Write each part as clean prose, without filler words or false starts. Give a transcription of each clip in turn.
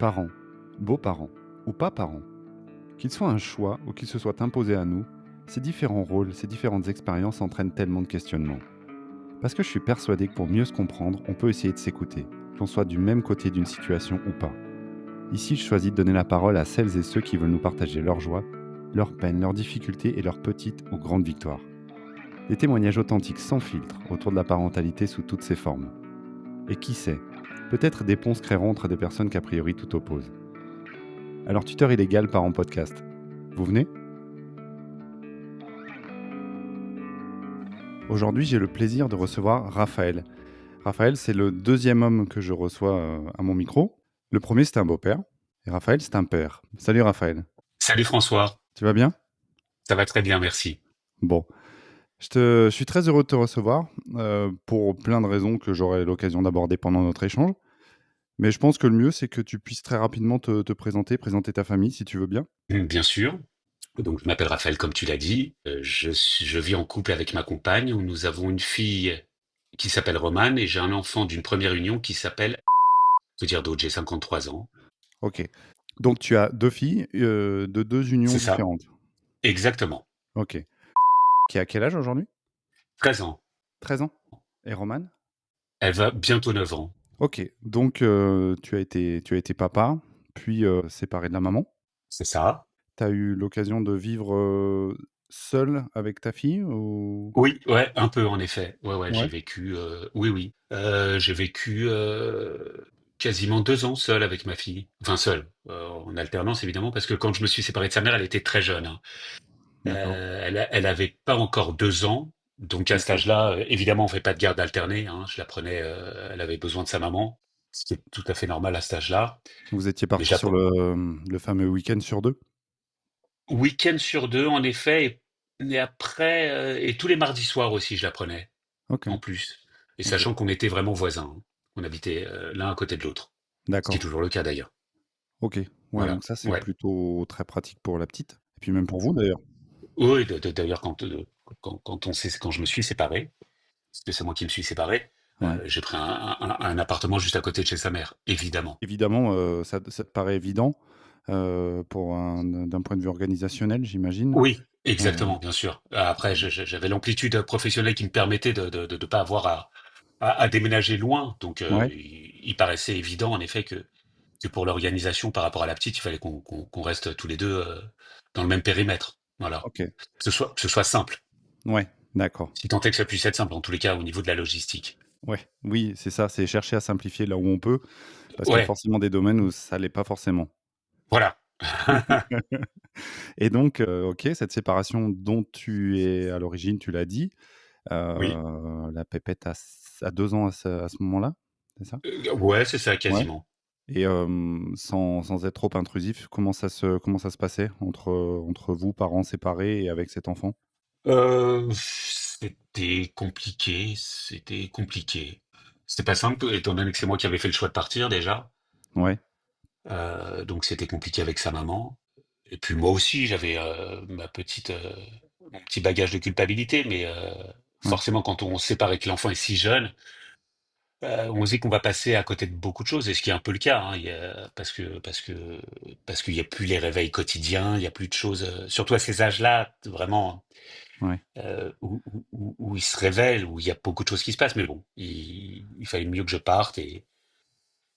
Parents, beaux-parents ou pas parents, qu'il soit un choix ou qu'il se soit imposé à nous, ces différents rôles, ces différentes expériences entraînent tellement de questionnements. Parce que je suis persuadé que pour mieux se comprendre, on peut essayer de s'écouter, qu'on soit du même côté d'une situation ou pas. Ici, je choisis de donner la parole à celles et ceux qui veulent nous partager leurs joies, leurs peines, leurs difficultés et leurs petites ou grandes victoires. Des témoignages authentiques sans filtre autour de la parentalité sous toutes ses formes. Et qui sait, peut-être des ponts se créeront entre des personnes qu'a priori tout opposent. Alors, tuteur illégal part en podcast. Vous venez? Aujourd'hui, j'ai le plaisir de recevoir Raphaël. Raphaël, c'est le deuxième homme que je reçois à mon micro. Le premier, c'était un beau-père. Et Raphaël, c'est un père. Salut Raphaël. Salut François, Tu vas bien? ça va très bien, merci. Bon. Je suis très heureux de te recevoir pour plein de raisons que j'aurai l'occasion d'aborder pendant notre échange. Mais je pense que le mieux, c'est que tu puisses très rapidement te présenter, présenter ta famille, si tu veux bien. Bien sûr. Donc, je m'appelle Raphaël, comme tu l'as dit. Je vis en couple avec ma compagne. Nous avons une fille qui s'appelle Romane et j'ai un enfant d'une première union qui s'appelle, je veux dire d'autres, j'ai 53 ans. Ok. Donc, tu as deux filles de deux unions C'est ça, différentes. exactement. Ok. Qui a quel âge aujourd'hui? 13 ans. 13 ans. Et Romane? Elle va bientôt 9 ans. OK, donc tu as été papa, puis, séparé de la maman. C'est ça. Tu as eu l'occasion de vivre, seul avec ta fille ou? Oui, ouais, un peu en effet. Ouais, ouais, j'ai Ouais. vécu, oui, oui. J'ai vécu quasiment 2 ans seul avec ma fille. Enfin seul, en alternance évidemment, parce que quand je me suis séparé de sa mère, elle était très jeune, hein. D'accord. Elle avait pas encore 2 ans, donc à cet OK. âge-là, évidemment, on fait pas de garde alternée, hein. Je la prenais, elle avait besoin de sa maman, ce qui est tout à fait normal à cet âge-là. Vous étiez Mais partis sur j'app le fameux week-end sur 2. week-end sur 2 en effet et après, et tous les mardis soirs aussi, je la prenais. OK, En plus, et OK. sachant qu'on était vraiment voisins, hein. On habitait, l'un à côté de l'autre, ce qui est D'accord. toujours le cas d'ailleurs. OK. Ouais, Voilà, donc ça, c'est ouais. plutôt très pratique pour la petite et puis même pour vous d'ailleurs. Oui, d'ailleurs quand je me suis séparé, parce que c'est moi qui me suis séparé, Ouais. j'ai pris un appartement juste à côté de chez sa mère, évidemment. Évidemment, ça te paraît évident, pour d'un point de vue organisationnel, j'imagine? Oui, Heu, exactement, bien sûr. Après j'avais l'amplitude professionnelle qui me permettait de pas avoir à déménager loin, donc ouais, il paraissait évident en effet que pour l'organisation par rapport à la petite, il fallait qu'on reste tous les 2 dans le même périmètre. Voilà. OK. Que ce soit simple. Ouais, d'accord. Si tant est que ça puisse être simple, en tous les cas, au niveau de la logistique. Ouais, oui, c'est ça, c'est chercher à simplifier là où on peut, parce qu'il y a Ouais, forcément des domaines où ça l'est pas forcément. voilà. Et donc, OK, cette séparation dont tu es à l'origine, tu l'as dit, Oui, la pépette a 2 ans à ce moment-là, c'est ça? ouais, c'est ça, Ouais. quasiment. Et sans être trop intrusif, comment ça se passait entre vous, parents séparés et avec cet enfant? C'était compliqué, c'était compliqué. C'était pas simple, étant donné que c'est moi qui avais fait le choix de partir déjà. Ouais, Donc c'était compliqué avec sa maman. Et puis moi aussi, j'avais, mon petit bagage de culpabilité, mais ouais, forcément quand on se sépare et que l'enfant est si jeune, on se dit qu'on va passer à côté de beaucoup de choses et ce qui est un peu le cas, hein. Parce qu'il y a plus les réveils quotidiens, il y a plus de choses, surtout à ces âges-là, vraiment, ouais. où ils se révèlent, où il y a beaucoup de choses qui se passent. Mais bon, il fallait mieux que je parte et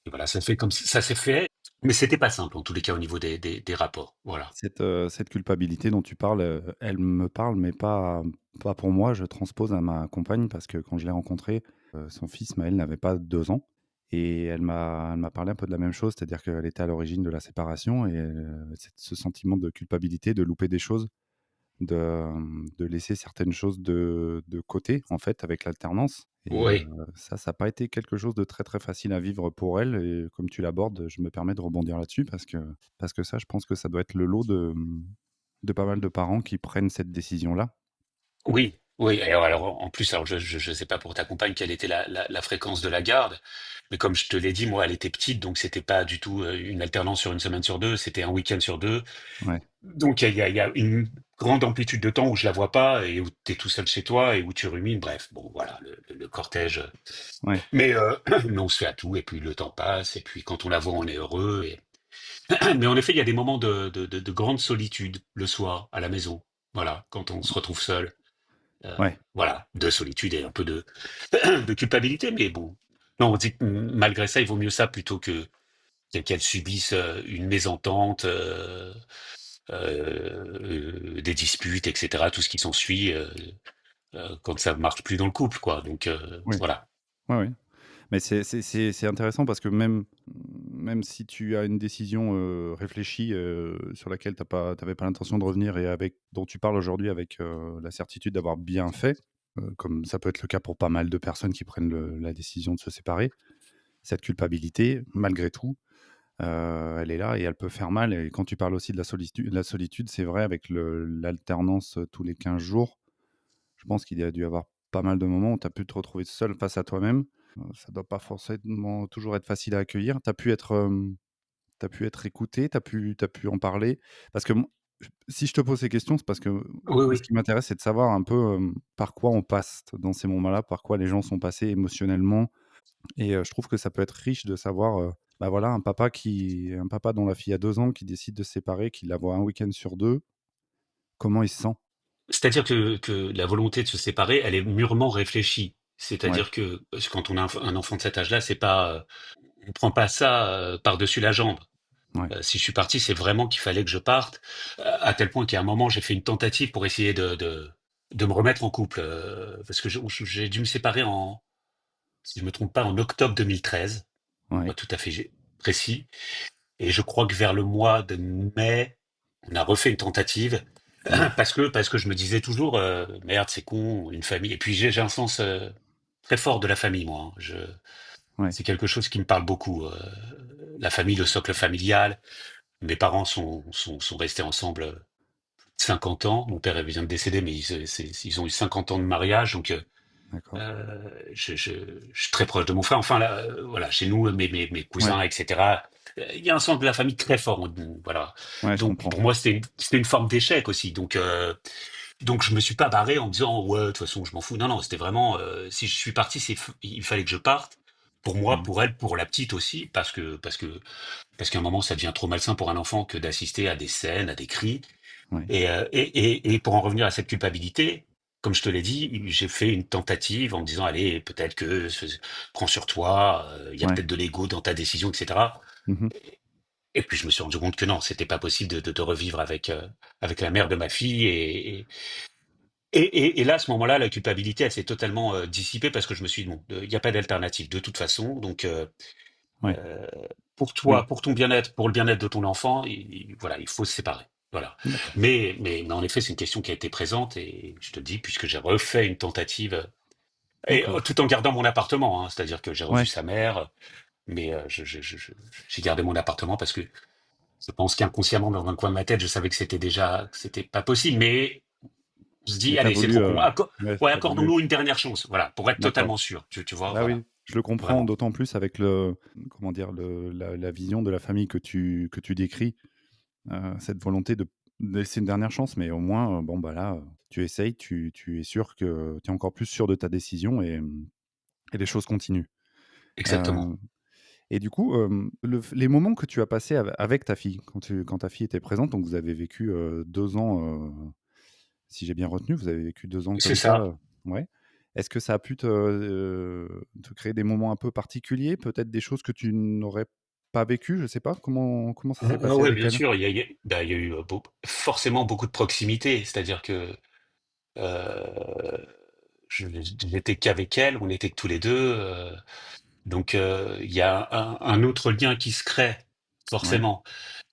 voilà, ça fait comme ça s'est fait, mais c'était pas simple en tous les cas au niveau des rapports. Voilà. Cette culpabilité dont tu parles, elle me parle, mais pas pour moi. Je transpose à ma compagne parce que quand je l'ai rencontrée, son fils Maël n'avait pas 2 ans et elle m'a parlé un peu de la même chose, c'est-à-dire qu'elle était à l'origine de la séparation et ce sentiment de culpabilité, de louper des choses, de laisser certaines choses de côté, en fait, avec l'alternance et Oui. ça a pas été quelque chose de très, très facile à vivre pour elle et comme tu l'abordes, je me permets de rebondir là-dessus parce que ça, je pense que ça doit être le lot de pas mal de parents qui prennent cette décision-là. Oui, oui, et alors en plus, alors je sais pas pour ta compagne quelle était la fréquence de la garde, mais comme je te l'ai dit, moi, elle était petite, donc c'était pas du tout une alternance sur une semaine sur deux, c'était un week-end sur deux. Ouais, Donc il y a une grande amplitude de temps où je la vois pas et où tu es tout seul chez toi et où tu rumines. Bref, bon, voilà, le cortège. ouais, Mais, mais on se fait à tout et puis le temps passe et puis quand on la voit, on est heureux. Mais en effet, il y a des moments de grande solitude le soir à la maison. Voilà, quand on se retrouve seul. Ouais, Voilà, de solitude et un peu de, de culpabilité, mais bon. Non, on dit que malgré ça, il vaut mieux ça plutôt que qu'elles subissent une mésentente, des disputes, etc., tout ce qui s'ensuit quand ça marche plus dans le couple, quoi. Donc oui, voilà. ouais, ouais. Mais c'est intéressant parce que même si tu as une décision, réfléchie, sur laquelle tu avais pas l'intention de revenir et avec dont tu parles aujourd'hui avec, la certitude d'avoir bien fait, comme ça peut être le cas pour pas mal de personnes qui prennent la décision de se séparer. Cette culpabilité, malgré tout, elle est là et elle peut faire mal et quand tu parles aussi de la solitude, c'est vrai avec l'alternance, tous les 15 jours, je pense qu'il y a dû y avoir pas mal de moments où tu as pu te retrouver seul face à toi-même. Ça doit pas forcément toujours être facile à accueillir. Tu pu être écouté, tu pu en parler? Parce que si je te pose ces questions, c'est parce que Oui, moi, ce oui. qui m'intéresse, c'est de savoir un peu, par quoi on passe dans ces moments-là, par quoi les gens sont passés émotionnellement et je trouve que ça peut être riche de savoir, bah, voilà, un papa dont la fille a 2 ans qui décide de se séparer, qui la voit un week-end sur 2, comment il se sent? C'est-à-dire que la volonté de se séparer, elle est mûrement réfléchie. Ouais, C'est-à-dire que quand on a un enfant de cet âge-là, c'est pas, on prend pas ça par-dessus la jambe. ouais, Si je suis parti, c'est vraiment qu'il fallait que je parte, à tel point qu'à un moment, j'ai fait une tentative pour essayer de me remettre en couple, parce que j'ai dû me séparer en, si je me trompe pas, en octobre 2013, pour ouais. être tout à fait précis. Et je crois que vers le mois de mai, on a refait une tentative Mmh. parce que je me disais toujours merde, c'est con, une famille. Et puis j'ai un sens très fort de la famille, moi, hein. Ouais, C'est quelque chose qui me parle beaucoup. La famille, le socle familial. Mes parents sont restés ensemble 50 ans. Mon père vient de décéder, mais ils ont eu 50 ans de mariage, donc d'accord. je suis très proche de mon frère. Enfin, là, voilà, chez nous, mes Ouais, cousins, etc. Il y a un sens de la famille très fort. Voilà. ouais, je Donc comprends. pour moi, c'était une forme d'échec aussi. Donc je me suis pas barré en me disant ouais, de toute façon, je m'en fous. Non, non, c'était vraiment si je suis parti, il fallait que je parte. Pour moi, Mmh. pour elle, pour la petite aussi, parce qu'à un moment, ça devient trop malsain pour un enfant que d'assister à des scènes, à des cris. Ouais, Et pour en revenir à cette culpabilité, comme je te l'ai dit, j'ai fait une tentative en me disant, allez, peut-être que prends sur toi, il y a ouais. peut-être de l'ego dans ta décision, etc. Mmh. Et puis je me suis rendu compte que non, c'était pas possible de revivre avec la mère de ma fille. Et là, à ce moment-là, la culpabilité, elle s'est totalement dissipée parce que je me suis dit, bon, il n'y a pas d'alternative de toute façon. Donc, Ouais, euh, pour toi, oui, pour ton bien-être, pour le bien-être de ton enfant, voilà, il faut se séparer. Voilà. d'accord. Mais en effet, c'est une question qui a été présente et je te dis, puisque j'ai refait une tentative, et OK. tout en gardant mon appartement, hein, c'est-à-dire que j'ai revu Ouais, sa mère, mais j'ai gardé mon appartement parce que je pense qu'inconsciemment, dans un coin de ma tête, je savais que c'était pas possible, mais on se dit, mais tu as allez, c'est voulu, trop con. ouais, Ouais, tu voulu accordons-nous une dernière chance, voilà, pour être d'accord. totalement sûr, tu vois, Bah voilà, oui, je le comprends vraiment. d'autant plus avec comment dire? La vision de la famille que tu décris, cette volonté de laisser une dernière chance, mais au moins, bon, bah, là, tu essayes, tu es sûr que tu es encore plus sûr de ta décision et les choses continuent. Exactement. Heu et du coup, les moments que tu as passés avec ta fille, quand ta fille était présente, donc vous avez vécu, 2 ans, si j'ai bien retenu, vous avez vécu 2 ans C'est comme ça, ça. ouais. Est-ce que ça a pu te créer des moments un peu particuliers? Peut-être des choses que tu n'aurais pas vécues? Je sais pas. Comment ça s'est passé Ouais, avec bien elle? sûr, bah, il y a eu forcément beaucoup de proximité, c'est-à-dire que euh, j'étais qu'avec elle, on était que tous les deux, donc il y a un autre lien qui se crée Ouais, forcément,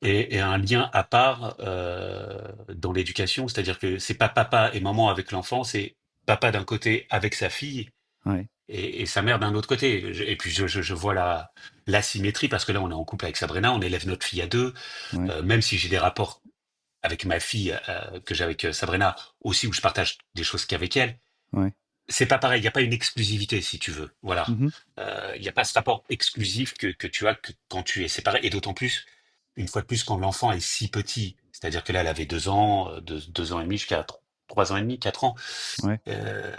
et un lien à part dans l'éducation, c'est-à-dire que c'est pas papa et maman avec l'enfant, c'est papa d'un côté avec sa fille ouais, et sa mère d'un autre côté. Et puis je vois l'asymétrie parce que là on est en couple avec Sabrina, on élève notre fille à deux. ouais, Même si j'ai des rapports avec ma fille que j'ai avec Sabrina aussi où je partage des choses qu'avec elle, ouais. c'est pas pareil. Il y a pas une exclusivité si tu veux. Voilà. Mmh. Il y a pas ce rapport exclusif que tu as que quand tu es séparé et d'autant plus une fois de plus quand l'enfant est si petit. C'est-à-dire que là elle avait 2 ans, 2 ans et demi jusqu'à 3 ans et demi, 4 ans. Ouais, Euh,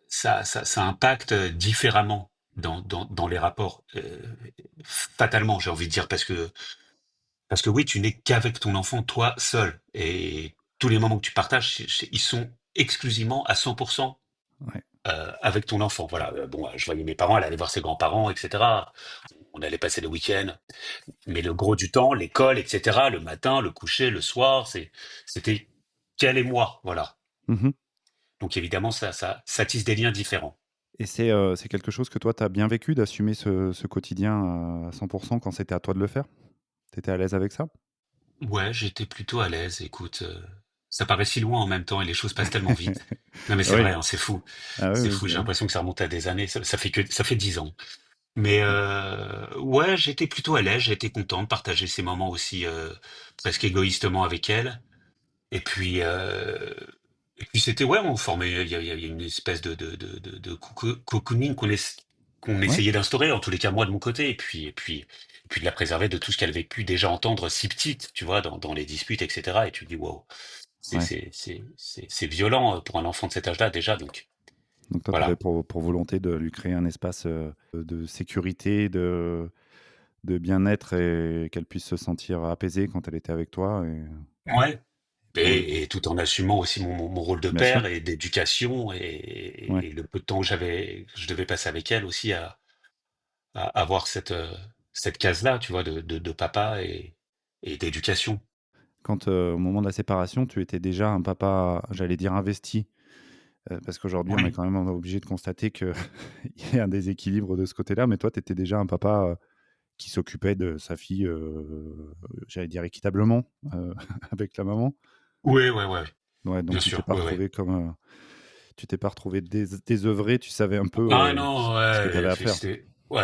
ça impacte différemment dans les rapports, fatalement, j'ai envie de dire, Parce que oui, tu n'es qu'avec ton enfant, toi seul. Et tous les moments que tu partages, ils sont exclusivement à 100% Ouais. avec ton enfant. Voilà. Bon, je voyais mes parents, elle allait voir ses grands-parents, etc. On allait passer le week-end. Mais le gros du temps, l'école, etc., le matin, le coucher, le soir, c'était qu'elle et moi. Voilà. Mmh. Donc évidemment, ça tisse des liens différents. Et c'est quelque chose que toi, tu as bien vécu d'assumer ce quotidien à 100 quand c'était à toi de le faire? Tu étais à l'aise avec ça? Ouais, j'étais plutôt à l'aise. Écoute, ça paraît si loin en même temps et les choses passent tellement vite. Non mais c'est Oui. vrai, hein, c'est fou. Ah oui, C'est oui, fou. J'ai bah, oui. l'impression que ça remonte à des années. Ça fait 10 ans. Mais ouais, j'étais plutôt à l'aise. J'étais content de partager ces moments aussi presque égoïstement avec elle. Et puis, c'était ouais, on formait. Il y a une espèce de cocooning qu'on Ouais, essayait d'instaurer, en tous les cas moi de mon côté, et puis de la préserver de tout ce qu'elle avait pu déjà entendre si petite, tu vois, dans les disputes, etc. Et tu te dis waouh, ouais. c'est violent pour un enfant de cet âge-là déjà. Donc Donc toi, tu avais voilà. pour volonté de lui créer un espace, de sécurité, de bien-être et qu'elle puisse se sentir apaisée quand elle était avec toi et Ouais. pour le Et tout en assumant aussi mon rôle de bien sûr, père et d'éducation ouais. et le peu de temps que je devais passer avec elle aussi à avoir cette case-là, tu vois, de papa et d'éducation. Quand, au moment de la séparation, tu étais déjà un papa, j'allais dire investi, parce qu'aujourd'hui, on est Oui. quand même obligé de constater qu'il y a un déséquilibre de ce côté-là, mais toi, tu étais déjà un papa, qui s'occupait de sa fille, j'allais dire équitablement, avec la maman. Oui, ouais, ouais, Ouais, donc bien sûr, oui, oui. tu t'es pas retrouvé désœuvré, tu savais un peu, Ah non, ce que tu avais ouais, à faire.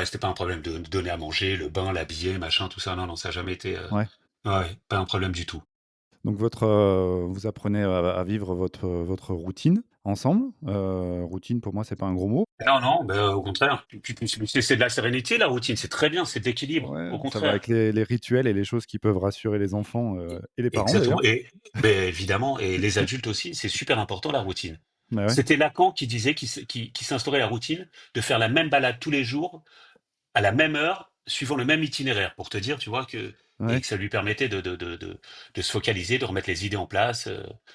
c'était pas un problème de donner à manger, le bain, l'habiller, machin, tout ça. Non, non, ça a jamais été, Ouais, ouais, pas un problème du tout. donc vous apprenez à vivre votre routine ensemble. Routine pour moi, c'est pas un gros mot. Non, non, au contraire. Puis c'est de la sérénité, la routine. C'est très bien, c'est de l'équilibre. Ouais, Au ça va avec contraire. les rituels et les choses qui peuvent rassurer les enfants, et les parents Exactement. d'ailleurs. Et ben, évidemment, et les adultes aussi, c'est super important la routine. Bah, ouais, C'était Lacan qui disait qu'il s'instaurait la routine de faire la même balade tous les jours, à la même heure, suivant le même itinéraire, pour te dire, tu vois, et ouais, que ça lui permettait de se focaliser, de remettre les idées en place.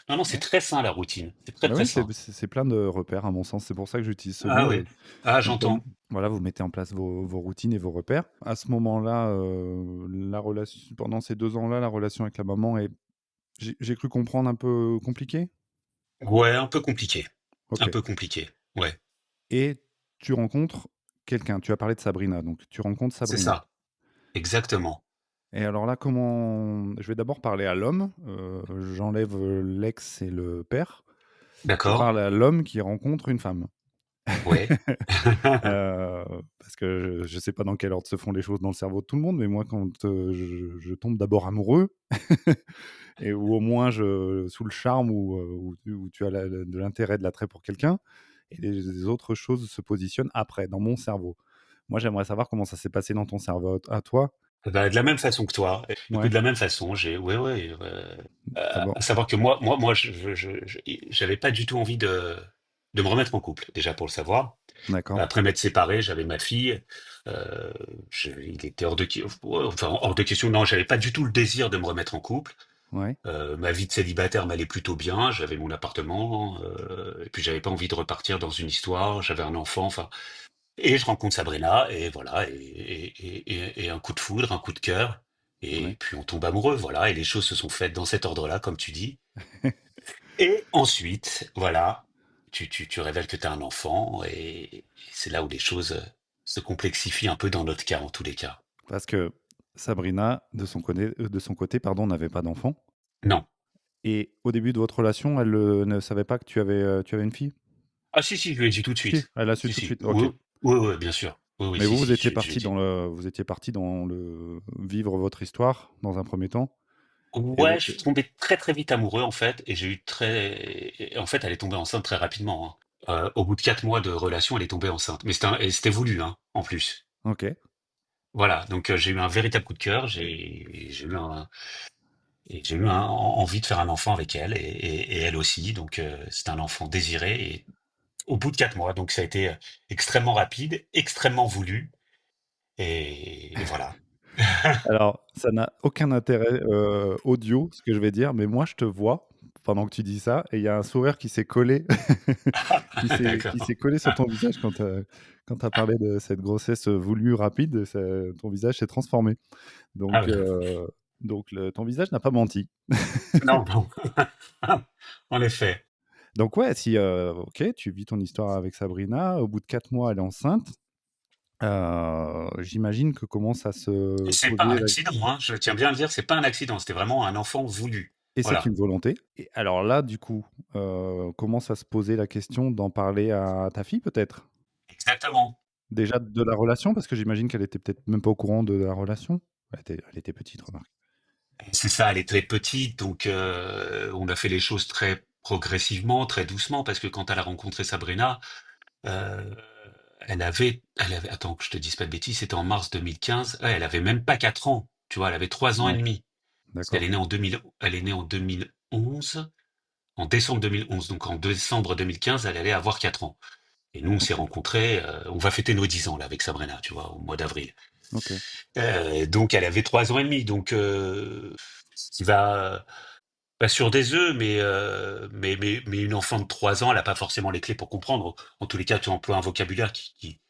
Non, non, c'est ouais. très sain la routine. C'est très, Bah, très oui, sain. c'est plein de repères à mon sens. C'est pour ça que j'utilise ce Ah mot ouais. et Ah, donc j'entends. voilà, vous mettez en place vos routines et vos repères. À ce moment-là, la relation pendant ces 2 ans-là, la relation avec la maman est j'ai cru comprendre un peu compliquée? Ouais, un peu compliqué. Un OK, peu compliqué. Ouais, et tu rencontres quelqu'un. Tu as parlé de Sabrina, donc tu rencontres c'est Sabrina. ça. Exactement. Et alors là, comment je vais d'abord parler à l'homme, j'enlève, l'ex et le père. Je D'accord. parle à l'homme qui rencontre une femme. Ouais. Heu, Parce que je sais pas dans quel ordre se font les choses dans le cerveau de tout le monde, mais moi quand, je tombe d'abord amoureux et ou au moins je sous le charme ou tu as de l'intérêt, de l'attrait pour quelqu'un et les autres choses se positionnent après, dans mon cerveau. Moi, j'aimerais savoir comment ça s'est passé dans ton cerveau à toi? Bah, de la même façon que toi. Écoute, Ouais, de la même façon, ouais, ouais, d'abord à savoir que moi, j'avais pas du tout envie de me remettre en couple, déjà pour le savoir. d'accord, Après m'être séparé, j'avais ma fille. Il était ouais, enfin, hors de question. Non, j'avais pas du tout le désir de me remettre en couple. ouais, Ma vie de célibataire m'allait plutôt bien. J'avais mon appartement, et puis j'avais pas envie de repartir dans une histoire. J'avais un enfant. Enfin, et je rencontre Sabrina, et voilà, et un coup de foudre, un coup de cœur, et ouais. puis on tombe amoureux, voilà, et les choses se sont faites dans cet ordre-là, comme tu dis. Et ensuite, voilà, tu révèles que tu as un enfant, et c'est là où les choses se complexifient un peu dans notre cas, en tous les cas. Parce que Sabrina, de son côté, pardon, n'avait pas d'enfant Non. et au début de votre relation, elle, ne savait pas que tu avais une fille? Ah si, si, je lui ai dit tout de Si, suite. elle a su Si, tout de si. suite, OK. Oui, oui, oui, bien sûr. Oui, oui, Mais si, vous, si, je lui ai dit. vous étiez partis dans le vivre votre histoire dans un premier temps et Ouais, vo je suis tombé très, très vite amoureux, en fait, et j'ai eu et en fait, elle est tombée enceinte très rapidement, hein. Au bout de 4 mois de relation, elle est tombée enceinte. Mais c'était voulu, hein, en plus. OK, Voilà, donc j'ai eu un véritable coup de cœur, j'ai eu envie de faire un enfant avec elle, et elle aussi, donc c'est un enfant désiré, et au bout de 4 mois, donc ça a été extrêmement rapide, extrêmement voulu, et voilà. Alors, ça n'a aucun intérêt, audio, ce que je vais dire, mais moi, je te vois pendant que tu dis ça et il y a un sourire qui s'est collé qui D'accord. s'est collé sur ton visage quand tu as parlé de cette grossesse, voulue rapide, ton visage s'est transformé. Ah Donc ouais. ton visage n'a pas menti. Non, non. En effet. Donc ouais, si, OK, tu vis ton histoire avec Sabrina, au bout de 4 mois, elle est enceinte. J'imagine que commence à Et se c'est pas un poser la accident, hein, je tiens bien à le dire, c'est pas un accident, c'était vraiment un enfant voulu. et c'est une Voilà, volonté et alors là, du coup, commence à se poser la question d'en parler à ta fille peut-être? exactement. Déjà de la relation? Parce que j'imagine qu'elle était peut-être même pas au courant de la relation? Elle était petite, remarque. C'est ça, elle est très petite, donc on a fait les choses très progressivement, très doucement, parce que quand elle a rencontré Sabrina, heu, elle avait attends que je te dise pas de bêtises, c'était en mars 2015. Ouais, elle avait même pas 4 ans, tu vois? Elle avait 3 ans et Ouais, demi. Parce qu'elle d'accord. est née en 2000, elle est née en 2011, en décembre 2011, donc en décembre 2015, elle allait avoir 4 ans. Et nous, on s'est OK, rencontrés, on va fêter nos 10 ans là avec Sabrina, tu vois? Au mois d'avril. OK. Donc elle avait 3 ans et demi, donc qui va pas sur des œufs, mais une enfant de 3 ans, elle a pas forcément les clés pour comprendre. En tous les cas, tu emploies un vocabulaire qui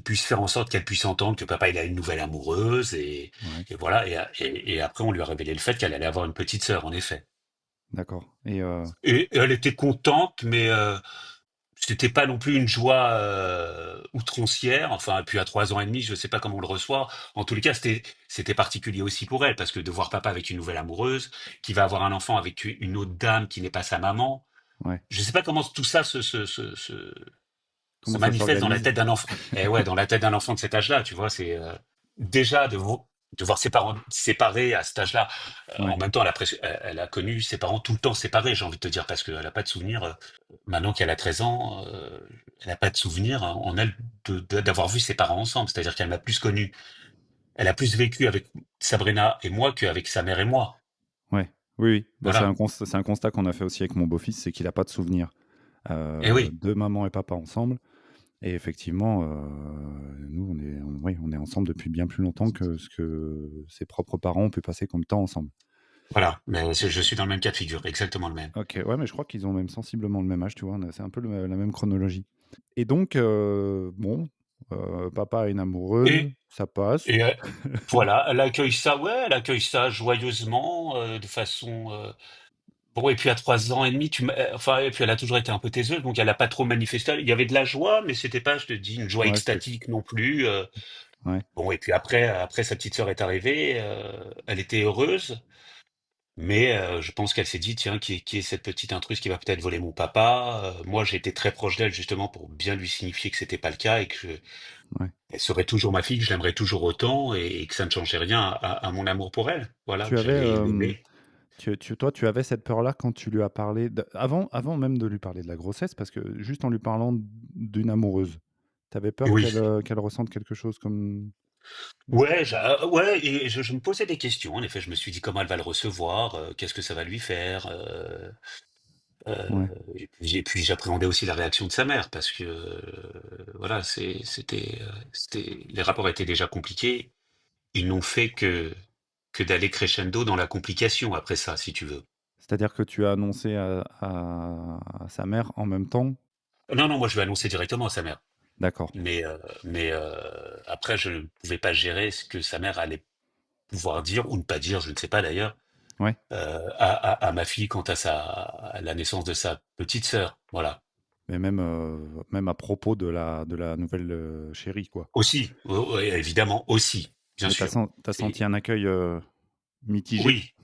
puisse faire en sorte qu'elle puisse entendre que papa, il a une nouvelle amoureuse Ouais, et voilà et après on lui a révélé le fait qu'elle allait avoir une petite sœur, en effet. d'accord Et elle était contente, mais c'était pas non plus une joie, outrancière. Enfin, et puis à 3 ans et demi, je sais pas comment on le reçoit. En tous les cas, c'était particulier aussi pour elle, parce que de voir papa avec une nouvelle amoureuse, qui va avoir un enfant avec une autre dame qui n'est pas sa maman. ouais. Je sais pas comment tout ça se Comment ça manifeste dans la s'organise? tête d'un enfant. Et ouais, dans la tête d'un enfant de cet âge-là, tu vois, c'est déjà de voir ses parents séparés à cet âge-là. En Ouais, même temps, elle a connu ses parents tout le temps séparés, j'ai envie de te dire, parce qu'elle a pas de souvenir. Maintenant qu'elle a 13 ans, elle a pas de souvenir en elle d'avoir vu ses parents ensemble. C'est-à-dire qu'elle m'a plus connu, elle a plus vécu avec Sabrina et moi qu'avec sa mère et moi. ouais. Oui, oui. Bah, Voilà. c'est un constat qu'on a fait aussi avec mon beau-fils, c'est qu'il a pas de souvenir, Et oui, de maman et papa ensemble et effectivement, nous on est ensemble depuis bien plus longtemps que ce que ses propres parents ont pu passer comme temps ensemble. voilà. Mais je suis dans le même cas de figure, exactement le même. OK, ouais, mais je crois qu'ils ont même sensiblement le même âge, tu vois? C'est un peu la même chronologie et donc bon, papa a une amoureuse, Et, ça passe. et voilà, elle accueille ça, ouais, elle accueille ça joyeusement, de façon. Bon, et puis à 3 ans et demi, enfin, et puis elle a toujours été un peu taiseux, donc elle a pas trop manifesté. Il y avait de la joie, mais c'était pas, je te dis, une joie Ouais, c'était extatique non plus. ouais. Bon, et puis après sa petite sœur est arrivée, elle était heureuse, mais je pense qu'elle s'est dit, tiens, qui est cette petite intruse qui va peut-être voler mon papa? Moi, j'ai été très proche d'elle justement pour bien lui signifier que c'était pas le cas et que Ouais. elle serait toujours ma fille, que je l'aimerais toujours autant et que ça ne changeait rien à mon amour pour elle. Voilà, Tu que avais, j'allais l'aimer. toi, tu avais cette peur-là quand tu lui as parlé avant même de lui parler de la grossesse, parce que juste en lui parlant d'une amoureuse, tu avais peur Oui. qu'elle ressente quelque chose comme Ouais, ouais, et je me posais des questions. En effet, je me suis dit comment elle va le recevoir, qu'est-ce que ça va lui faire, ouais. et puis j'appréhendais aussi la réaction de sa mère parce que voilà, les rapports étaient déjà compliqués. Ils n'ont fait que d'aller crescendo dans la complication après ça, si tu veux. C'est-à-dire que tu as annoncé à sa mère en même temps? Non, non, moi je lui ai annoncé directement à sa mère, D'accord. mais après je ne pouvais pas gérer ce que sa mère allait pouvoir dire ou ne pas dire, je ne sais pas d'ailleurs. Ouais. À ma fille quant à la naissance de sa petite sœur, voilà. Mais même à propos de la nouvelle, chérie, quoi. Aussi, ouais, évidemment, aussi, bien Mais sûr. tu senti C'est un accueil, mitigé? oui,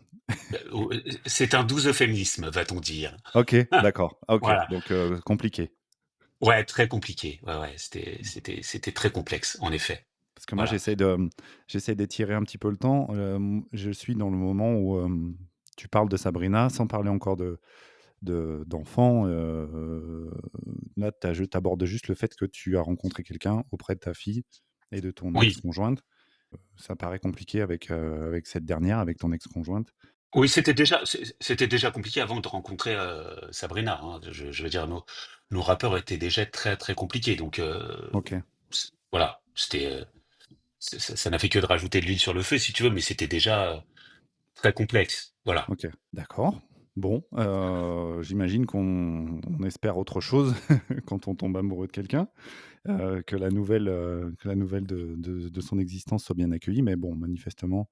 c'est un doux euphémisme, va-t-on dire. OK, d'accord. OK, Voilà. donc compliqué. Ouais, très compliqué. Ouais, ouais, c'était très complexe, en effet. Parce que moi, Voilà. j'essaie d'étirer un petit peu le temps. Je suis dans le moment où, tu parles de Sabrina sans parler encore d'enfants, là, tu abordes juste le fait que tu as rencontré quelqu'un auprès de ta fille et de ton Oui. ex-conjointe. Ça paraît compliqué avec cette dernière, avec ton ex-conjointe. Oui, c'était déjà compliqué avant de rencontrer, Sabrina, hein. Je veux dire, nos rapports étaient déjà très, très compliqués donc OK. voilà, ça n'a fait que de rajouter de l'huile sur le feu, si tu veux, mais c'était déjà très complexe. Voilà. OK, d'accord. Bon, j'imagine qu'on espère autre chose quand on tombe amoureux de quelqu'un, que la nouvelle de son existence soit bien accueillie, mais bon, manifestement,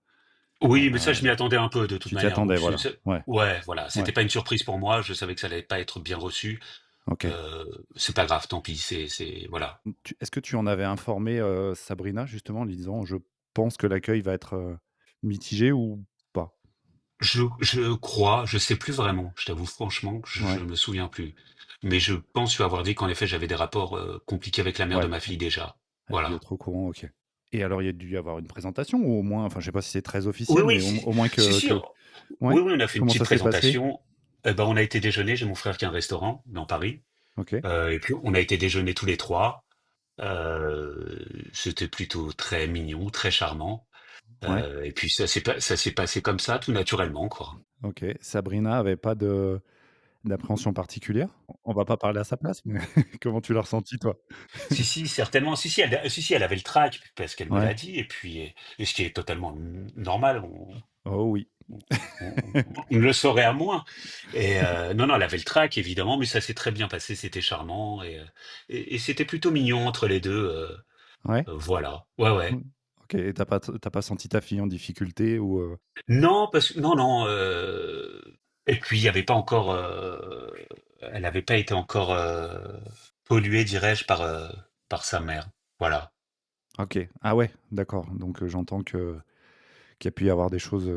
Oui, mais ça, heu, je m'y attendais un peu de toute tu t'y manière. attendais, Donc, voilà. Ouais, ouais, voilà, ouais, c'était pas une surprise pour moi. Je savais que ça allait pas être bien reçu. OK. C'est pas grave, tant pis. Voilà. Tu Est-ce que tu en avais informé, Sabrina justement en lui disant: «Je pense que l'accueil va être, mitigé» ou pas? Je crois, je sais plus vraiment. Je t'avoue franchement, que je Ouais, me souviens plus. Mais je pense lui avoir dit qu'en effet, j'avais des rapports compliqués avec la mère de ouais, ma fille déjà. elle a dû Voilà. être au courant, OK. Et alors il y a dû y avoir une présentation ou au moins enfin je sais pas si c'est très Oui, officiel, oui, mais si, au moins si, si. que ouais? Oui, oui, on a fait une Comment petite ça s'est passé? présentation. Eh ben, on a été déjeuner. J'ai mon frère qui a un restaurant dans Paris. OK, Et puis, on a été déjeuner tous les trois. C'était plutôt très mignon, très charmant. ouais, Et puis, ça s'est passé comme ça, tout naturellement, quoi. OK. Sabrina avait pas d'appréhension particulière? On va pas parler à sa place, mais comment tu l'as ressenti toi? Si, si, certainement. Si, si, si, elle avait le trac parce qu'elle me Ouais. l'a dit et puis, et ce qui est totalement normal, Oh oui. on le saurait à moins et non, non, elle avait le trac évidemment, mais ça s'est très bien passé, c'était charmant et c'était plutôt mignon entre les 2. Ouais? Voilà. Ouais, ouais. Mmh. OK et tu pas senti ta fille en difficulté ou, Non, parce que non, non, et puis il y avait pas encore, elle avait pas été encore, polluée, dirais-je, par sa mère. Voilà. OK. Ah ouais, d'accord, donc j'entends qu'il y a pu y avoir des choses,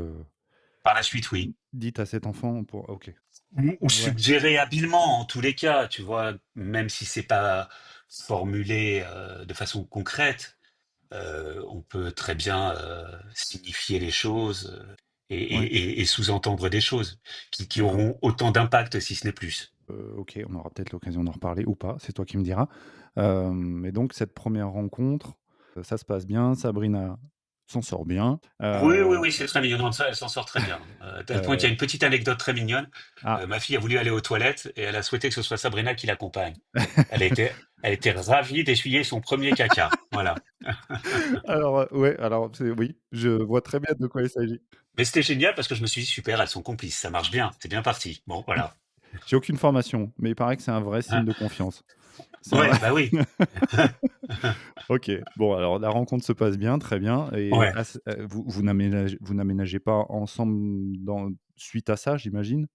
Par la suite, oui. dites à cet enfant pour OK. Ou Ouais, suggérer habilement en tous les cas, tu vois? Même si c'est pas formulé, de façon concrète, on peut très bien, signifier les choses, ouais, et sous-entendre des choses qui d'accord. auront autant d'impact si ce n'est plus. OK, on aura peut-être l'occasion d'en reparler ou pas, c'est toi qui me diras. Mais donc cette première rencontre, ça se passe bien, Sabrina s'en sort bien, Oui, oui, oui, c'est très mignon. Non, ça, elle s'en sort très bien. À tel point qu'il y a heu une petite anecdote très mignonne. ah! Ma fille a voulu aller aux toilettes et elle a souhaité que ce soit Sabrina qui l'accompagne. Elle était ravie d'essuyer son premier caca. Voilà. Alors, ouais, alors c'est oui, je vois très bien de quoi il s'agit. Mais c'était génial parce que je me suis dit: «Super, elles sont complices, ça marche bien, c'est bien parti». Bon, voilà. J'ai aucune formation, mais il paraît que c'est un vrai signe Hein? de confiance. C'est un Ouais, bah oui. OK. Bon, alors la rencontre se passe bien, très bien et Ouais. vous n'aménagez pas ensemble suite à ça, j'imagine?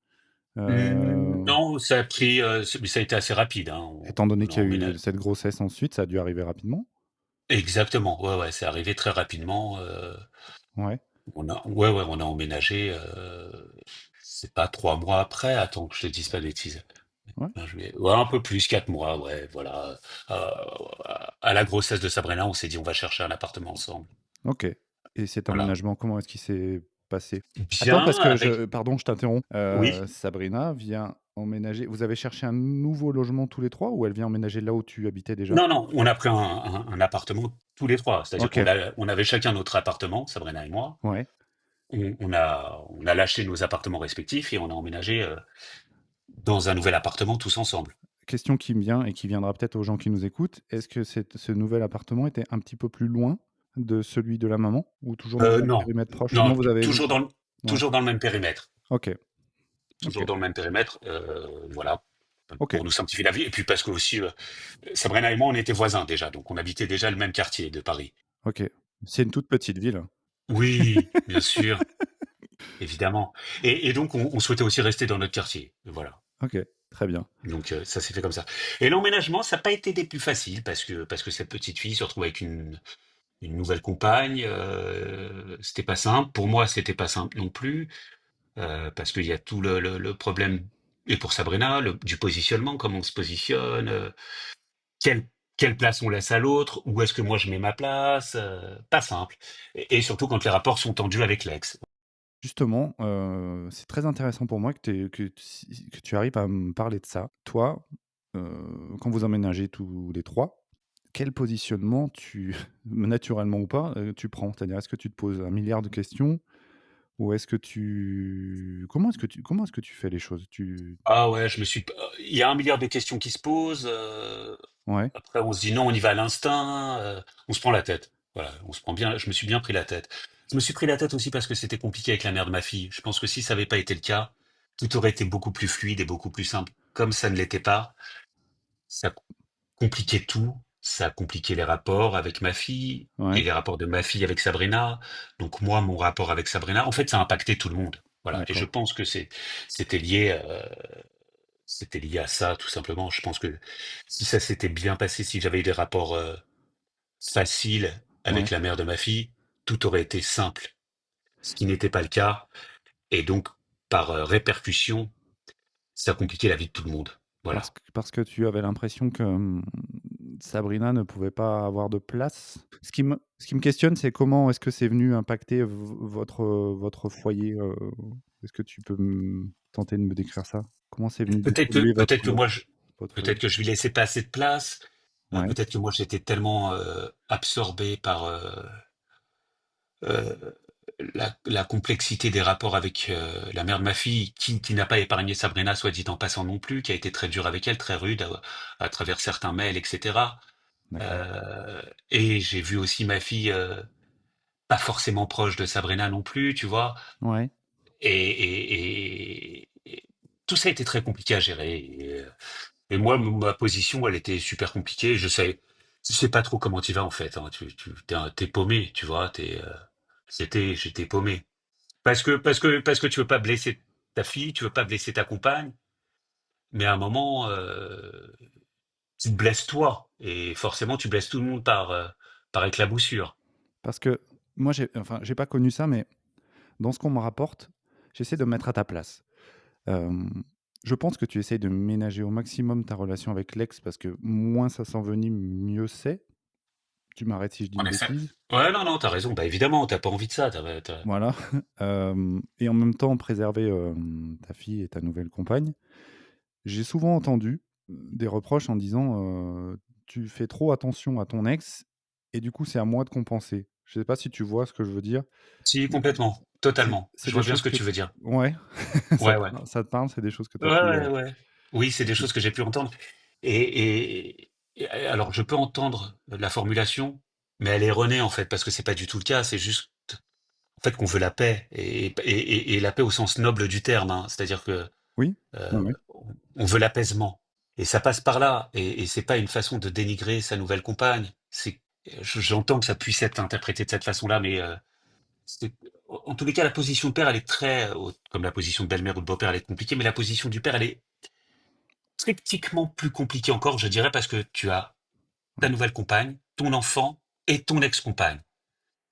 Heu, Non, ça a pris, mais ça a été assez rapide, hein. Étant donné On a qu'il y a emména eu cette grossesse ensuite, ça a dû arriver rapidement? exactement, ouais, ouais, c'est arrivé très rapidement, Ouais, ouais, ouais, on a emménagé, c'est pas 3 mois après, attends que je te dise pas de bêtises. ouais, Juin, juillet, ouais, un peu plus, 4 mois, ouais, voilà. Heu, à la grossesse de Sabrina, on s'est dit: «On va chercher un appartement ensemble». OK et cet Voilà. emménagement, comment est-ce qu'il s'est passé? Attends Bien parce que avec pardon, je t'interromps. oui? Sabrina vient emménager vous avez cherché un nouveau logement tous les 3 ou elle vient emménager là où tu habitais déjà? Non, non, on a pris un appartement tous les 3. C'est-à-dire OK, on avait chacun notre appartement, Sabrina et moi. ouais. On a lâché nos appartements respectifs et on a emménagé, dans un nouvel appartement tous ensemble. Question qui me vient et qui viendra peut-être aux gens qui nous écoutent. Est-ce que ce nouvel appartement était un petit peu plus loin de celui de la maman ou toujours dans un Non, périmètre proche? non, Non, vous avez ouais, toujours dans le même périmètre. OK, OK, Toujours dans le même périmètre, voilà, OK, pour nous simplifier la vie et puis parce qu'aussi, Sabrina et moi, on était voisins déjà, donc on habitait déjà le même quartier de Paris. OK. C'est une toute petite ville? Oui, bien sûr, évidemment et donc on souhaitait aussi rester dans notre quartier, voilà. OK, très bien. Donc ça s'est fait comme ça et l'emménagement, ça n'a pas été des plus faciles parce que cette petite fille se retrouve avec une nouvelle compagne, c'était pas simple. Pour moi, c'était pas simple non plus, parce qu'il y a tout le problème et pour Sabrina, du positionnement, comment on se positionne, quelle quelle place on laisse à l'autre, où est-ce que moi je mets ma place, pas simple et surtout quand les rapports sont tendus avec l'ex. Justement, c'est très intéressant pour moi que tu arrives à me parler de ça. Toi, quand vous emménagez tous les 3, quel positionnement naturellement ou pas, tu prends? C'est-à-dire, est-ce que tu te poses un milliard de questions ou est-ce que tu comment est-ce que tu fais les choses? Ah ouais, il y a un milliard de questions qui se posent, Ouais, après on se dit: «Non, on y va à l'instinct», on se prend la tête. Voilà, on se prend bien, je me suis bien pris la tête. Je me suis pris la tête aussi parce que c'était compliqué avec la mère de ma fille. Je pense que si ça n'avait pas été le cas, tout aurait été beaucoup plus fluide et beaucoup plus simple. Comme ça ne l'était pas, ça compliquait tout. Ça a compliqué les rapports avec ma fille et Ouais, les rapports de ma fille avec Sabrina. Donc moi, mon rapport avec Sabrina, en fait, ça a impacté tout le monde. Voilà. Et je d'accord. pense que c'était lié, c'était lié à ça, tout simplement. Je pense que si ça s'était bien passé, si j'avais eu des rapports facile avec Ouais. la mère de ma fille, tout aurait été simple, ce qui n'était pas le cas. Et donc, par répercussion, ça compliquait la vie de tout le monde. Voilà. Parce que tu avais l'impression que, Sabrina ne pouvait pas avoir de place? Ce qui me questionne, c'est comment est-ce que c'est venu impacter votre foyer? Est-ce que tu peux tenter de me décrire ça? Comment c'est venu détruire Peut-être que moi, votre foyer? peut-être que je lui laissais pas assez de place. Ouais, Peut-être que moi, j'étais tellement absorbé par euh, la complexité des rapports avec la mère de ma fille, qui n'a pas épargné Sabrina, soit dit en passant non plus, qui a été très dur avec elle, très rude à travers certains mails, etc. d'accord. Euh, et j'ai vu aussi ma fille pas forcément proche de Sabrina non plus, tu vois. Ouais, Et tout ça a été très compliqué à gérer. Et moi, ma position, elle était super compliquée. Je sais pas trop comment tu vas en fait. Hein. T'es paumé, tu vois. J'étais paumé. Parce que tu veux pas blesser ta fille, tu veux pas blesser ta compagne, mais à un moment, tu te blesses toi, et forcément, tu blesses tout le monde par éclaboussure. parce que moi, j'ai pas connu ça, mais dans ce qu'on me rapporte, j'essaie de me mettre à ta place. Hem, je pense que tu essayes de ménager au maximum ta relation avec l'ex parce que moins ça s'envenime, mieux c'est. Tu m'arrêtes si je dis En une effet. bêtise. Ouais, non, non, t'as raison. Bah évidemment, t'as pas envie de ça. Voilà. Et en même temps préserver, ta fille et ta nouvelle compagne. J'ai souvent entendu, des reproches en disant, «Tu fais trop attention à ton ex et du coup, c'est à moi de compenser». Je sais pas si tu vois ce que je veux dire? Si, Mmh, complètement, c'est totalement. c'est Je des vois bien ce choses que que tu veux dire. ouais, Ouais, ouais. ça te parle? C'est des choses que tu Ouais, as pu, ouais, ouais. Oui, c'est des choses que j'ai pu entendre. Alors, je peux entendre la formulation, mais elle est erronée en fait, parce que c'est pas du tout le cas. C'est juste en fait qu'on veut la paix et la paix au sens noble du terme. Hein. C'est-à-dire que oui? Ouais, ouais. on veut l'apaisement et ça passe par là. Et c'est pas une façon de dénigrer sa nouvelle compagne. J'entends que ça puisse être interprété de cette façon-là, mais en tous les cas, la position de père, elle est très, comme la position de belle-mère ou de beau-père, elle est compliquée, mais la position du père, elle est strictement plus compliquée encore, je dirais, parce que tu as ta Ouais, nouvelle compagne, ton enfant et ton ex-compagne.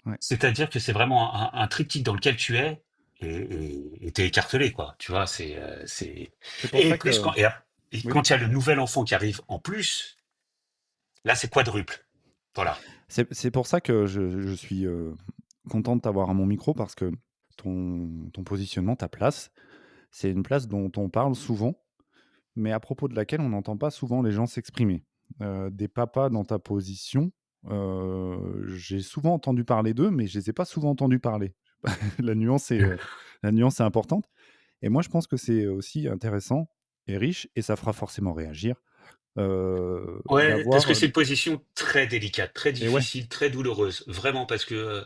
ouais. C'est-à-dire que c'est vraiment un triptyque dans lequel tu es et t'es écartelé, quoi. Tu vois, C'est pour et ça plus que et oui, quand il y a le nouvel enfant qui arrive en plus, là, c'est quadruple. Voilà. c'est pour ça que je suis, content de t'avoir à mon micro parce que ton positionnement, ta place, c'est une place dont on parle souvent, mais à propos de laquelle on n'entend pas souvent les gens s'exprimer. Des papas dans ta position, j'ai souvent entendu parler d'eux, mais je les ai pas souvent entendus parler. La nuance est, la nuance est importante et moi je pense que c'est aussi intéressant et riche et ça fera forcément réagir, Ouais, parce d'avoir, que c'est une position très délicate, très et ouais, difficile, très douloureuse, vraiment, parce que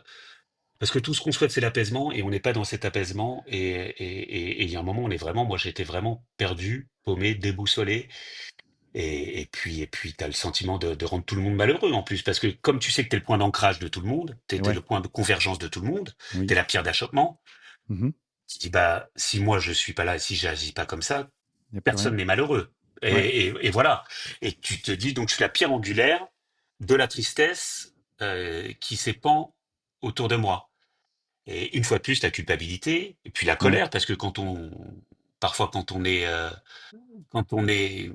tout ce qu'on souhaite, c'est l'apaisement, et on n'est pas dans cet apaisement. Et il y a un moment, on est vraiment, moi, j'étais vraiment perdu, paumé, déboussolé. Et puis, tu as le sentiment de rendre tout le monde malheureux en plus, parce que comme tu sais que tu es le point d'ancrage de tout le monde, tu et es ouais, le point de convergence de tout le monde, tu oui. es la pierre d'achoppement, Mmh. tu dis, bah, si moi je suis pas là, si j'agis pas comme ça, Il y a plus rien. personne n'est malheureux. Ouais, Et voilà. Et tu te dis, donc, je suis la pierre angulaire de la tristesse qui s'épand autour de moi. Et une fois de plus, la culpabilité, et puis la ouais, colère, parce que parfois, quand on est, quand on est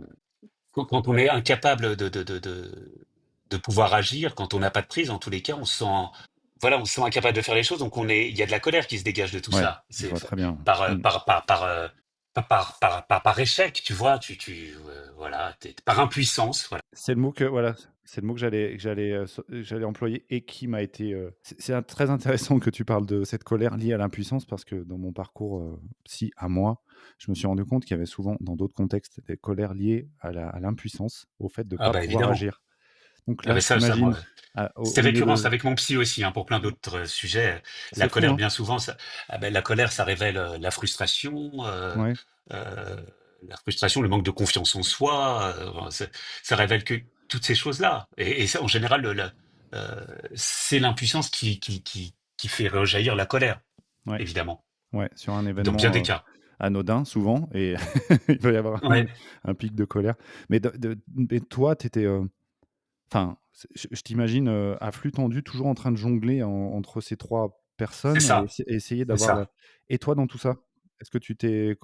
incapable de pouvoir agir, quand on n'a pas de prise, en tous les cas, voilà, on se sent incapable de faire les choses, donc il y a de la colère qui se dégage de tout ouais, ça. je C'est vois très bien. par, Mmh. par échec, tu vois, voilà, par impuissance, voilà. C'est le mot que voilà, c'est le mot que j'allais employer et qui m'a été, c'est un très intéressant que tu parles de cette colère liée à l'impuissance parce que dans mon parcours, psy à moi, je me suis rendu compte qu'il y avait souvent dans d'autres contextes des colères liées à l'impuissance, au fait de Ah pas bah pouvoir évidemment. agir. Donc Ah là, ben je ça, moi, t'imagine, c'était au lieu récurrent, c'est de... avec mon psy aussi, hein, pour plein d'autres sujets. La C'est fou, colère, hein? bien souvent, la colère, ça révèle la frustration, Ouais, euh, le manque de confiance en soi. Enfin, ça révèle que toutes ces choses-là. Et ça, en général, euh, c'est l'impuissance qui fait rejaillir la colère, ouais, évidemment, ouais, sur un dans bien événement des cas. anodin, souvent, et il va y avoir Ouais, un pic de colère. Mais toi, tu étais. Enfin, je t'imagine à flux tendu, toujours en train de jongler entre ces trois c'est personnes et ça, essayer c'est d'avoir la. ça. Et toi, dans tout ça, est-ce que tu t'es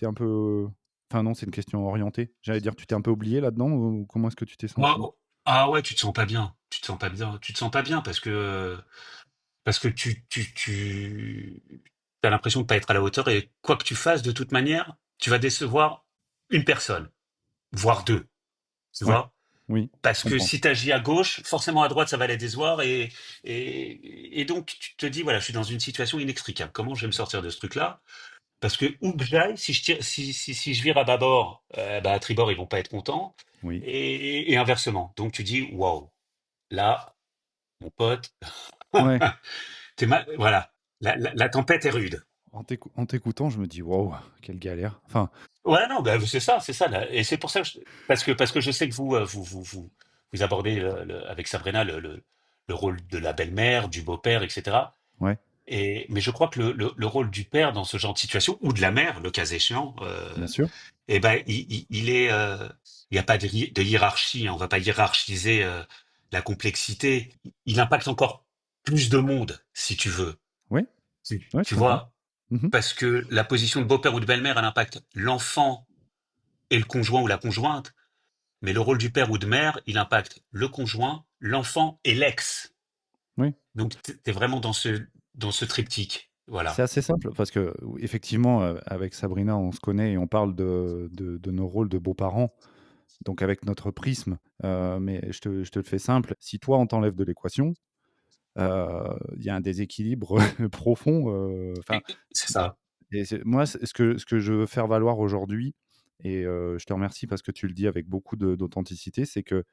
un peu. Enfin, non, c'est une question orientée. J'allais dire, tu t'es un peu oublié là-dedans ou comment est-ce que tu t'es senti? Ah ouais, tu te sens pas bien. Tu te sens pas bien parce que tu as l'impression de pas être à la hauteur et quoi que tu fasses, de toute manière, tu vas décevoir une personne, voire deux, tu Ouais, vois? oui, je Parce que comprends. si tu agis à gauche, forcément à droite, ça va les décevoir et donc tu te dis: «Voilà, je suis dans une situation inextricable. Comment je vais me sortir de ce truc-là?» Parce que où que j'aille, si je tire si je vire à bâbord, bah, à tribord, ils vont pas être contents Oui. et inversement. Donc tu dis: «Waouh, là, mon pote, Ouais. voilà, la tempête est rude». En t'écoutant, je me dis, waouh, quelle galère. Enfin, Ouais, non, bah, c'est ça là, et c'est pour ça que parce que je sais que vous abordez avec Sabrina le rôle de la belle-mère, du beau-père, etc. ouais, Mais je crois que le rôle du père dans ce genre de situation, ou de la mère, le cas échéant, bien sûr. eh ben, il y a pas de hiérarchie, hein, on va pas hiérarchiser la complexité. Il impacte encore plus de monde, si tu veux. Oui, ouais, je Tu comprends. vois, Mhm. parce que la position de beau-père ou de belle-mère, elle impacte l'enfant et le conjoint ou la conjointe, mais le rôle du père ou de mère, il impacte le conjoint, l'enfant et l'ex. Oui. Donc, t'es vraiment dans ce triptyque. C'est Voilà. assez simple parce que, effectivement, avec Sabrina, on se connaît et on parle de nos rôles de beaux-parents, donc avec notre prisme. Mais je te le fais simple. Si toi, on t'enlève de l'équation, il y a un déséquilibre profond. Enfin, C'est ça. et moi, ce que je veux faire valoir aujourd'hui, et je te remercie parce que tu le dis avec beaucoup d'authenticité, c'est que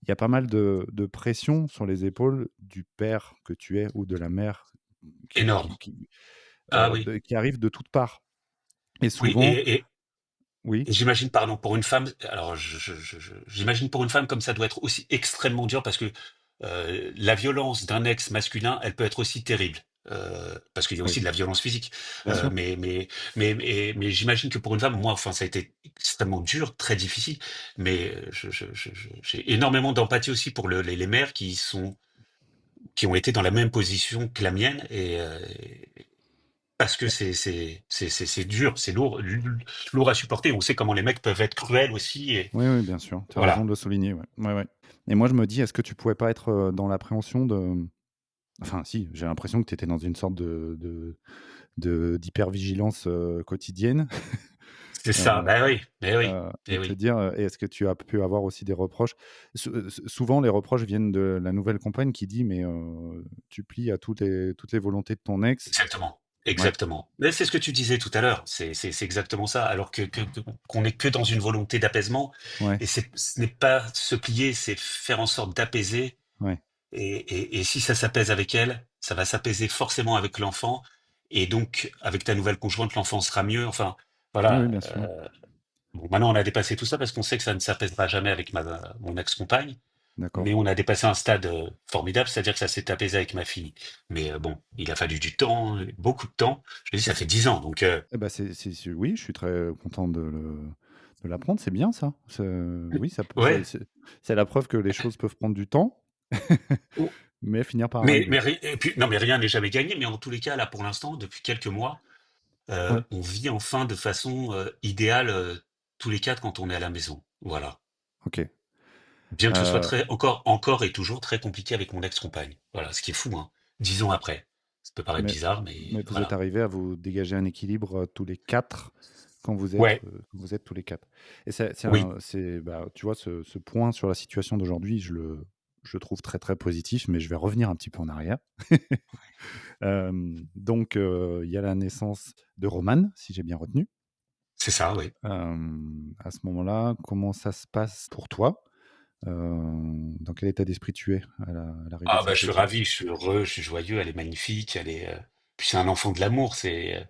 il y a pas mal de pression sur les épaules du père que tu es ou de la mère qui, Énorme. qui, qui, Ah oui. qui arrive de toutes parts. Et Oui, souvent, oui, et j'imagine, pardon, pour une femme, alors j'imagine pour une femme comme ça doit être aussi extrêmement dur parce que la violence d'un ex masculin, elle peut être aussi terrible. Parce qu'il y a oui, aussi de la violence physique. bien sûr. Mais j'imagine que pour une femme, moi, enfin, ça a été extrêmement dur, très difficile. Mais j'ai énormément d'empathie aussi pour les mères qui ont été dans la même position que la mienne parce que c'est dur, c'est lourd, lourd à supporter. On sait comment les mecs peuvent être cruels aussi. Et Oui, oui, bien sûr. Tu as raison voilà. de le souligner. Ouais. Ouais, ouais. Et moi, je me dis, est-ce que tu pouvais pas être dans l'appréhension de. Enfin, si, j'ai l'impression que tu étais dans une sorte d'hypervigilance quotidienne. C'est ça. Euh, Ben oui, mais oui, mais et te oui. dire, est-ce que tu as pu avoir aussi des reproches? Souvent, les reproches viennent de la nouvelle compagne qui dit, mais tu plies à toutes les volontés de ton ex. Exactement. Ouais, Exactement. Mais c'est ce que tu disais tout à l'heure. C'est exactement ça. Alors qu'on est que dans une volonté d'apaisement. ouais, Et ce n'est pas se plier, c'est faire en sorte d'apaiser. ouais. Et si ça s'apaise avec elle, ça va s'apaiser forcément avec l'enfant. Et donc, avec ta nouvelle conjointe, l'enfant sera mieux. Enfin, Oui, oui, voilà. bien sûr. Bon, maintenant, on a dépassé tout ça parce qu'on sait que ça ne s'apaisera jamais avec mon ex-compagne. D'accord. Mais on a dépassé un stade formidable, c'est-à-dire que ça s'est apaisé avec ma fille. Mais bon, il a fallu du temps, beaucoup de temps. Je te dis, Bah, ça fait 10 ans, donc eh ben, oui, je suis très content de l'apprendre. C'est bien ça. Oui, ouais. c'est la preuve que les choses peuvent prendre du temps, Oh, mais finir par arriver. et puis, non, mais rien n'est jamais gagné. Mais en tous les cas, là, pour l'instant, depuis quelques mois, Ouais, on vit enfin de façon idéale tous les quatre quand on est à la maison. Voilà. ok. Bien que ce soit Euh, encore et toujours très compliqué avec mon ex-compagne. Voilà, ce qui est fou, hein. 10 ans après. Ça peut paraître mais, bizarre, mais mais vous êtes voilà. arrivés à vous dégager un équilibre tous les quatre Ouais, quand vous êtes tous les quatre. Et oui, bah, tu vois, ce point sur la situation d'aujourd'hui, je le trouve très très positif, mais je vais revenir un petit peu en arrière. Donc, il y a la naissance de Roman, si j'ai bien retenu. c'est ça, oui. À ce moment-là, comment ça se passe pour toi? Dans quel état d'esprit tu es à l'arrivée de Ah bah, cette je suis petite? ravi, je suis heureux, je suis joyeux, elle est magnifique, puis c'est un enfant de l'amour, c'est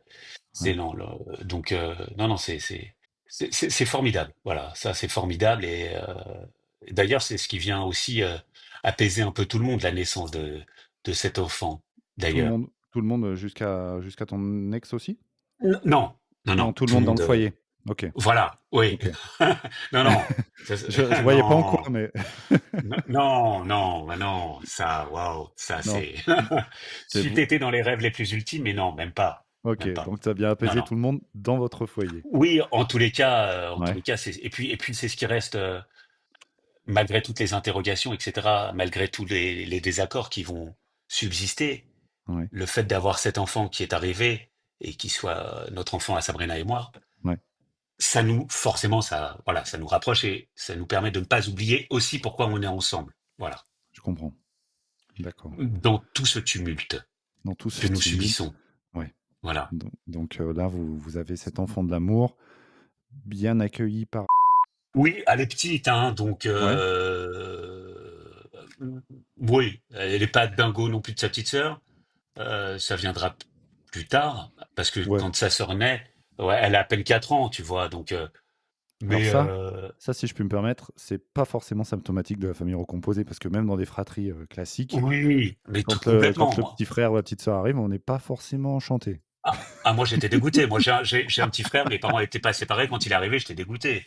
Ouais. non, donc non, non, c'est formidable. Voilà, ça, c'est formidable d'ailleurs, c'est ce qui vient aussi, apaiser un peu tout le monde, la naissance de cet enfant, d'ailleurs. Tout le monde, jusqu'à ton ex aussi? Non, non, Non, non, tout le tout le monde dans monde, le foyer? OK, voilà, oui. OK. Non, non, ça Je voyais pas en quoi, non, mais non, non, mais non, ça, waouh, ça non, c'est c'est si vous. tu dans les rêves les plus ultimes, mais non, OK, même pas. donc tu as bien Non, apaisé non. tout le monde dans votre foyer? Oui, en tous Ouais, les cas, c'est et puis c'est ce qui reste, malgré toutes les interrogations et cetera, malgré tous les désaccords qui vont subsister, ouais, le fait d'avoir cet enfant qui est arrivé et qui soit notre enfant à Sabrina et moi, ouais, ça nous forcément ça voilà, ça nous rapproche et ça nous permet de ne pas oublier aussi pourquoi on est ensemble. Voilà. je comprends. D'accord. Dans tout ce tumulte Dans tout que ce nous tumulte, subissons. ouais, Voilà. donc là, vous avez cet enfant de l'amour, bien accueilli par Oui, elle est petite, hein, donc ouais, oui, elle est pas dingo non plus de sa petite sœur. Ça viendra plus tard, parce que ouais. quand sa sœur naît, ouais, elle a à peine 4 ans, tu vois, donc Alors mais ça, si je puis me permettre, c'est pas forcément symptomatique de la famille recomposée parce que même dans des fratries, classiques, oui, mais tout quand complètement, le moi. petit frère ou la petite sœur arrive, on n'est pas forcément enchanté. Moi j'étais dégoûté. Moi j'ai un petit frère, mes parents étaient pas séparés quand il est arrivé, j'étais dégoûté.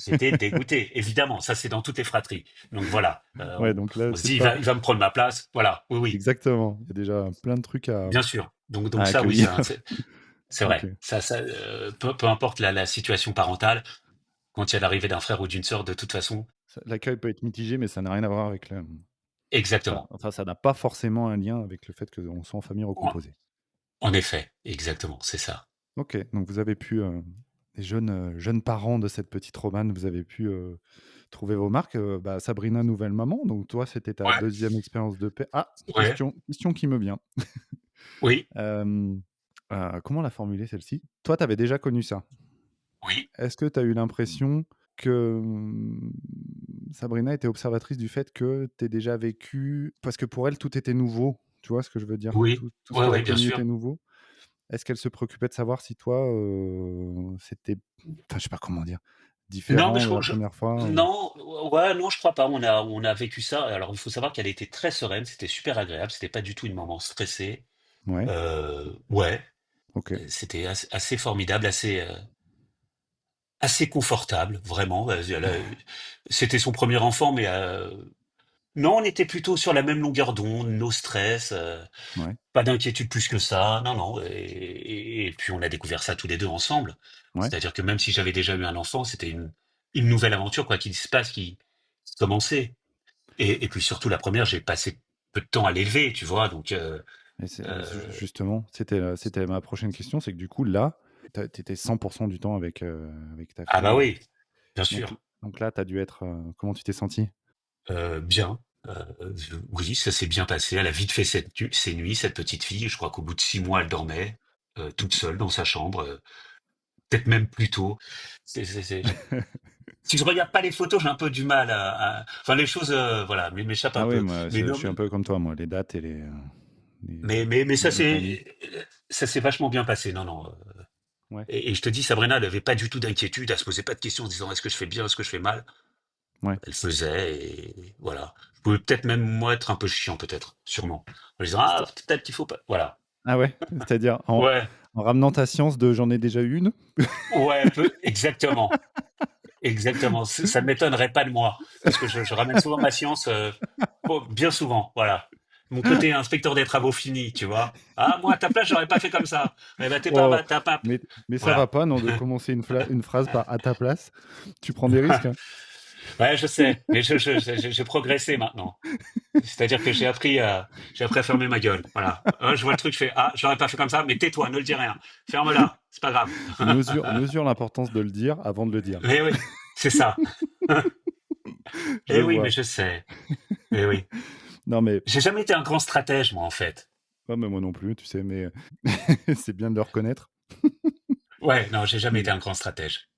J'étais dégoûté, évidemment, ça c'est dans toutes les fratries. Donc voilà, Ouais, donc là, on se c'est dit: pas il va me prendre ma place». Voilà, oui, oui, exactement. Il y a déjà plein de trucs bien sûr. à Donc ça oui, accueillir. c'est OK. vrai. Peu importe la situation parentale, quand il y a l'arrivée d'un frère ou d'une sœur, de toute façon L'accueil peut être mitigé, mais ça n'a rien à voir avec le exactement. ça n'a pas forcément un lien avec le fait qu'on soit en famille En recomposée. en effet, exactement, c'est ça. OK, donc vous avez pu, les jeunes parents de cette petite Romane, vous avez pu, trouver vos marques. Sabrina, nouvelle maman, donc toi, c'était ta Ouais, deuxième expérience de paix. Ah! ouais, Question qui me vient. oui, Hem, comment la formuler celle-ci? Toi, tu avais déjà connu ça. oui, Est-ce que tu as eu l'impression que, Sabrina était observatrice du fait que tu déjà vécu parce que pour elle, tout était nouveau, tu vois ce que je veux dire? oui, Tout ce ouais, qu'elle a ouais, bien connu sûr. était nouveau. Est-ce qu'elle se préoccupait de savoir si toi, c'était enfin, je sais pas comment dire, Non, mais différent de la première fois ou? non, ouais, non, je crois pas. On a vécu ça. Alors, il faut savoir qu'elle était très sereine, c'était super agréable, c'était pas du tout une maman stressée. Ouais, Ouais, OK. c'était assez formidable, assez confortable, vraiment. C'était son premier enfant, mais non, on était plutôt sur la même longueur d'onde, no stress, Ouais, pas d'inquiétude plus que ça. Non, non. Et puis on a découvert ça tous les deux ensemble. ouais. C'est-à-dire que même si j'avais déjà eu un enfant, c'était une nouvelle aventure, quoi qu'il se passe, qui commençait. Et puis surtout la première, j'ai passé peu de temps à l'élever, tu vois. Donc Et c'est, euh, justement, c'était ma prochaine question, c'est que du coup, là, tu étais 100 du temps avec ta ah bah fille, oui, bien donc sûr. là, tu as dû être, comment tu t'es senti? Bien. Oui, ça s'est bien passé. Elle a vite fait ses nuits, cette petite fille. Je crois qu'au bout de 6 mois, elle dormait toute seule dans sa chambre, peut-être même plus tôt. C'est Si je regarde pas les photos, j'ai un peu du mal enfin les choses, voilà, m'échappent un Ah oui, peu. moi, Mais je non, suis un peu comme toi, moi, les dates et mais les timings. ça s'est vachement bien passé. Non, non. Ouais, Et je te dis, Sabrina, elle avait pas du tout d'inquiétude, elle se posait pas de questions en se disant est-ce que je fais bien, est-ce que je fais mal. ouais. Elle faisait et voilà. Je pouvais peut-être même moi être un peu chiant, peut-être, sûrement, en lui disant ah peut-être qu'il faut pas. Voilà. Ah ouais? C'est-à-dire Ouais, en ramenant ta science de «j'en ai déjà eu une»? ouais, exactement, exactement. Ça ne m'étonnerait pas de moi parce que je ramène souvent ma science, bien souvent, voilà. Mon côté inspecteur des travaux finis, tu vois. Ah, moi, à ta place, j'aurais pas fait comme ça. Eh ben, Oh, t'as pas. mais ça va Voilà. pas, non, de commencer une phrase par «à ta place». Tu prends des risques, hein? Ouais, je sais, mais j'ai progressé maintenant. C'est-à-dire que j'ai appris à fermer ma gueule. Voilà. Je vois le truc, je fais, ah, j'aurais pas fait comme ça, mais tais-toi, ne le dis rien. Ferme-la, c'est pas grave. Mesure l'importance de le dire avant de le dire. Mais oui, c'est ça. Je Eh oui, mais vois. je sais. Eh oui. Non, mais J'ai jamais été un grand stratège, moi, en fait. ouais, mais moi non plus, tu sais, mais c'est bien de le reconnaître. Ouais, non, j'ai jamais été Mais un grand stratège.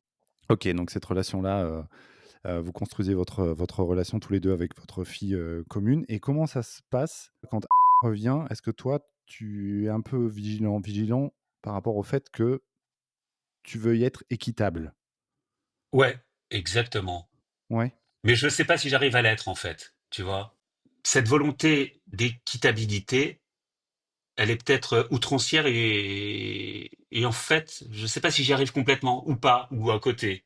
OK, donc cette relation-là, Vous construisez votre relation tous les 2 avec votre fille, commune et comment ça se passe quand revient? Est-ce que toi, tu es un peu vigilant par rapport au fait que tu veuilles être équitable? Ouais, exactement. Ouais, Mais je ne sais pas si j'arrive à l'être, en fait, tu vois? Cette volonté d'équitabilité, elle est peut-être, outrancière et en fait, je ne sais pas si j'y arrive complètement ou pas, ou à côté,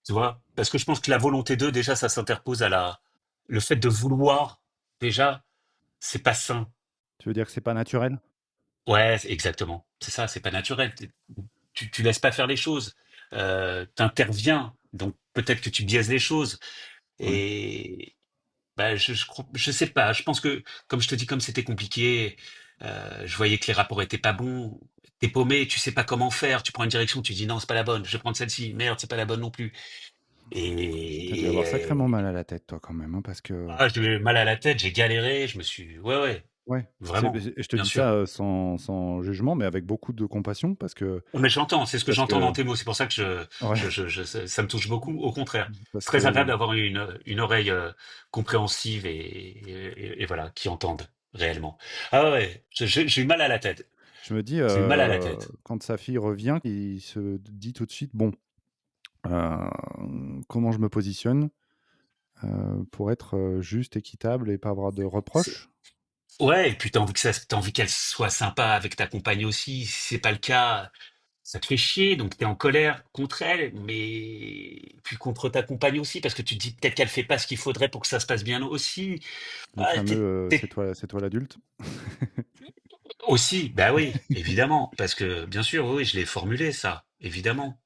tu vois? Parce que je pense que la volonté d'eux, déjà, ça s'interpose à la le fait de vouloir, déjà, c'est pas sain. tu veux dire que c'est pas naturel? Ouais, exactement. C'est ça, c'est pas naturel. Tu laisses pas faire les choses. Tu interviens, donc peut-être que tu biaises les choses Ouais, et bah, je sais pas. Je pense que, comme je te dis, comme c'était compliqué, je voyais que les rapports étaient pas bons. T'es paumé, tu sais pas comment faire. Tu prends une direction, tu dis non, c'est pas la bonne. Je vais prendre celle-ci. Merde, c'est pas la bonne non plus. tu as dû avoir sacrément Et mal à la tête toi quand même, hein, parce que j'ai eu mal à la tête, j'ai galéré. Je me suis, ouais, ouais, ouais, vraiment, je te bien dis sûr. ça, sans jugement, mais avec beaucoup de compassion Mais j'entends, c'est ce que parce j'entends dans que tes mots. C'est pour ça que ouais, ça me touche beaucoup. Au contraire, parce c'est très que agréable d'avoir une oreille compréhensive et voilà, qui entende réellement. Ah ouais, ouais, j'ai eu mal à la tête. je me dis, J'ai eu mal à la tête. quand sa fille revient, il se dit tout de suite: «Bon, comment je me positionne, pour être, juste, équitable et pas avoir de C'est- reproches?» Ouais, et puis t'as envie qu'elle soit sympa avec ta compagne aussi. Si c'est pas le cas, ça te fait chier, donc t'es en colère contre elle, mais puis contre ta compagne aussi, parce que tu te dis peut-être qu'elle fait pas ce qu'il faudrait pour que ça se passe bien aussi. Le Ah, fameux, t'es c'est toi l'adulte. Aussi, bah oui, évidemment, parce que bien sûr, oui, oui, je l'ai formulé ça, évidemment.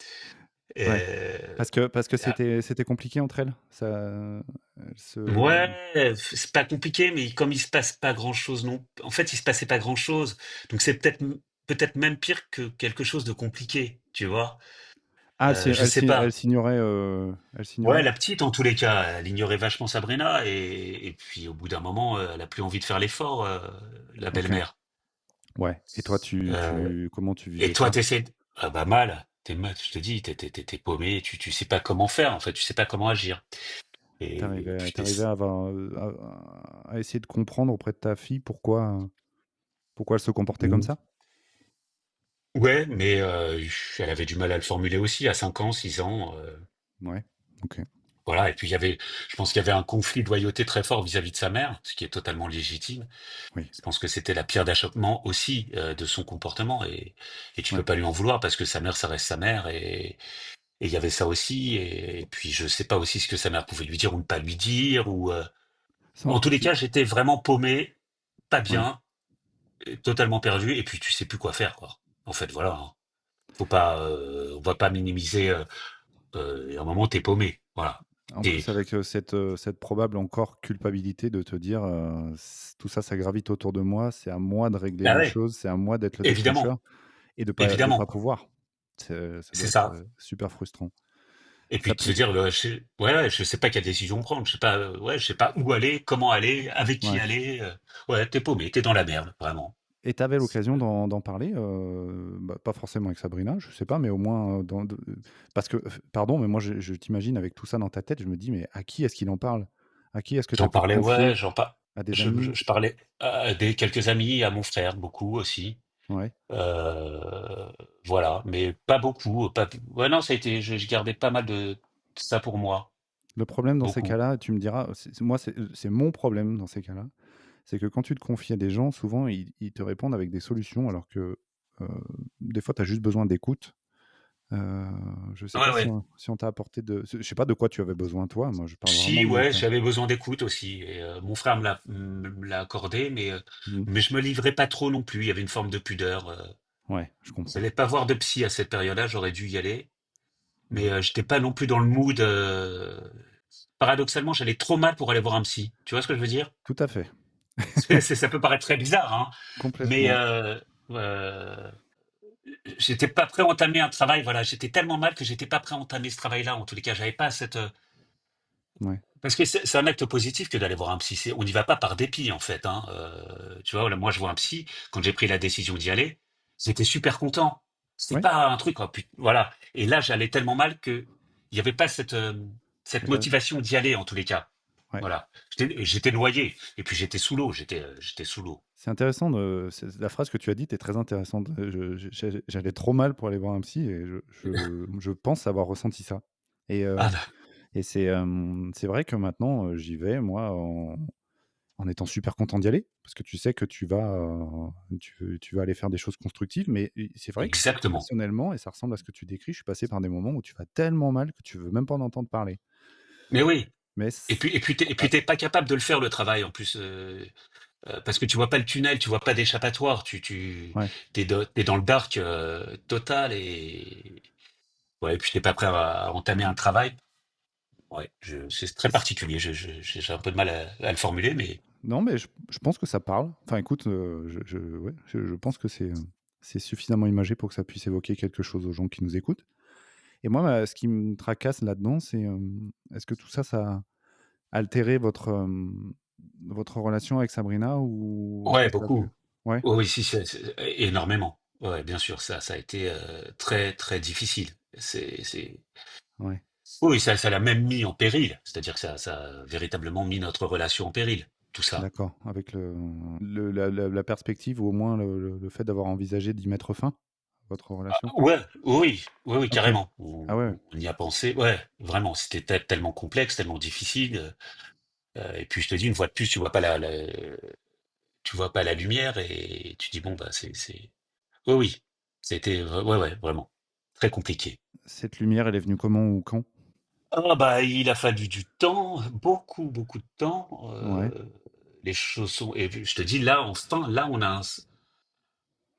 Ouais, Euh, parce que ah, c'était compliqué entre elles? Ça elles se ouais, c'est pas compliqué, mais comme il se passe pas grand-chose non, en fait, il se passait pas grand-chose, donc c'est peut-être même pire que quelque chose de compliqué, tu vois. ah, Je sais elle pas. s'ignorait, elle Ouais, s'ignorait? la petite, en tous les cas, elle ignorait vachement Sabrina, et puis au bout d'un moment, elle a plus envie de faire l'effort, la OK. belle-mère. Ouais et toi Euh, comment tu Et vivais toi, ça? t'essaies ah bah mal, t'es mal, je te dis, t'es paumé, tu sais pas comment faire, en fait, tu sais pas comment agir. Et puis Tu à avoir, à essayer de comprendre auprès de ta fille pourquoi elle se comportait comme Mmh. ça? Ouais, mais elle avait du mal à le formuler aussi à 5 ans, 6 ans, Ouais, OK, voilà. Et puis je pense qu'il y avait un conflit de loyauté très fort vis-à-vis de sa mère, ce qui est totalement légitime. oui, Je pense que c'était la pierre d'achoppement aussi, de son comportement, et tu peux ouais. pas lui en vouloir parce que sa mère, ça reste sa mère, et il y avait ça aussi. Et puis je sais pas aussi ce que sa mère pouvait lui dire ou ne pas lui dire, ou Sans en tous les tu cas, j'étais vraiment paumé, pas ouais. bien, totalement perdu, et puis tu sais plus quoi faire, quoi. En fait, voilà, hein. Faut pas, on va pas minimiser. À un moment, t'es paumé, voilà. En Et plus avec, cette probable encore culpabilité de te dire, «C tout ça, ça gravite autour de moi, c'est à moi de régler bah les ouais, choses, c'est à moi d'être le évidemment, déclencheur» et de évidemment, pas pouvoir. Ça doit c'est être, ça. super frustrant. Et puis Ça de se peut dire, ouais, ouais, je sais pas quelle décision prendre, je sais pas, ouais, je sais pas où aller, comment aller, avec qui ouais. aller. Ouais, t'es paumé, t'es dans la merde, vraiment. Et tu avais l'occasion d'en parler, bah, pas forcément avec Sabrina, je sais pas, mais au moins, parce que pardon, mais moi je t'imagine avec tout ça dans ta tête, je me dis: «Mais à qui est-ce qu'il en parle? À qui est-ce que tu J'en as pu te parlais, ouais, confier? À des je amis?» je parlais à des quelques amis, à mon frère, beaucoup aussi. Ouais. Heu, voilà, mais pas beaucoup, pas ouais, non, ça a été je gardais pas mal de ça pour moi, Le problème dans ces beaucoup. cas-là, tu me diras, c'est mon problème dans ces cas-là, c'est que quand tu te confies à des gens, souvent ils te répondent avec des solutions alors que, heu, des fois tu as juste besoin d'écoute. Heu, je sais Ouais, pas ouais. si on t'a apporté je sais pas de quoi tu avais besoin toi, moi je parle vraiment Si, de mon ouais, cas. j'avais besoin d'écoute aussi, et mon frère me l'a accordé, Mmh. mais je me livrais pas trop non plus. Il y avait une forme de pudeur. Ouais, je comprends. J'allais pas voir de psy à cette période-là, j'aurais dû y aller, mais Mmh. j'étais pas non plus dans le mood. Paradoxalement, j'allais trop mal pour aller voir un psy. Tu vois ce que je veux dire? Tout à fait. Ça peut paraître très bizarre, hein, mais Complètement. euh, j'étais pas prêt à entamer un travail. Voilà, j'étais tellement mal que j'étais pas prêt à entamer ce travail-là. En tous les cas, j'avais pas cette. Ouais. Parce que c'est un acte positif que d'aller voir un psy. On n'y va pas par dépit, en fait, hein. Tu vois, là, moi, je vois un psy. Quand j'ai pris la décision d'y aller, j'étais super content. C'est Ouais, pas un truc, oh, voilà. Et là, j'allais tellement mal que il y avait pas cette. cette Et là, motivation d'y aller en tous les cas. ouais. Voilà. J'étais noyé et puis j'étais sous l'eau, j'étais sous l'eau. C'est intéressant la phrase que tu as dite est très intéressante. J'allais trop mal pour aller voir un psy et je pense avoir ressenti ça. Et, Ah bah, c'est vrai que maintenant, j'y vais moi en étant super content d'y aller, parce que tu sais que tu vas aller faire des choses constructives, mais c'est vrai que exactement. personnellement, et ça ressemble à ce que tu décris, je suis passé par des moments où tu vas tellement mal que tu veux même pas en entendre parler. Mais oui. Mais Et ça puis passe. t'es pas capable de le faire le travail en plus, parce que tu vois pas le tunnel, tu vois pas d'échappatoire, Ouais. t'es dans le dark total et ouais, et puis t'es pas prêt à entamer un travail. Ouais, c'est très Et c particulier. J'ai un peu de mal à le formuler, mais Non, mais je pense que ça parle. Enfin écoute, ouais, je pense que c'est suffisamment imagé pour que ça puisse évoquer quelque chose aux gens qui nous écoutent. Et moi, ce qui me tracasse là-dedans, c'est, est-ce que tout ça, ça a altéré votre relation avec Sabrina ou ça ouais, a pu beaucoup. ouais? Oui, oui, si, énormément. Ouais, bien sûr, ça a été très, très difficile. C'est, Ouais, oui, ça l'a même mis en péril. C'est-à-dire que ça a véritablement mis notre relation en péril, tout ça. d'accord. Avec la perspective ou au moins le fait d'avoir envisagé d'y mettre fin, votre relation? Ouais, oui, oui, oui, OK. carrément. Ah ouais, On y a pensé. Ouais, vraiment. C'était tellement complexe, tellement difficile. Et puis je te dis, une fois de plus, tu vois pas la lumière et tu dis bon bah oui, oui. C'était ouais, ouais, vraiment très compliqué. cette lumière, elle est venue comment ou quand? Ah bah il a fallu du temps, beaucoup, beaucoup de temps. Ouais, Les choses sont. Et je te dis là, enfin, là on a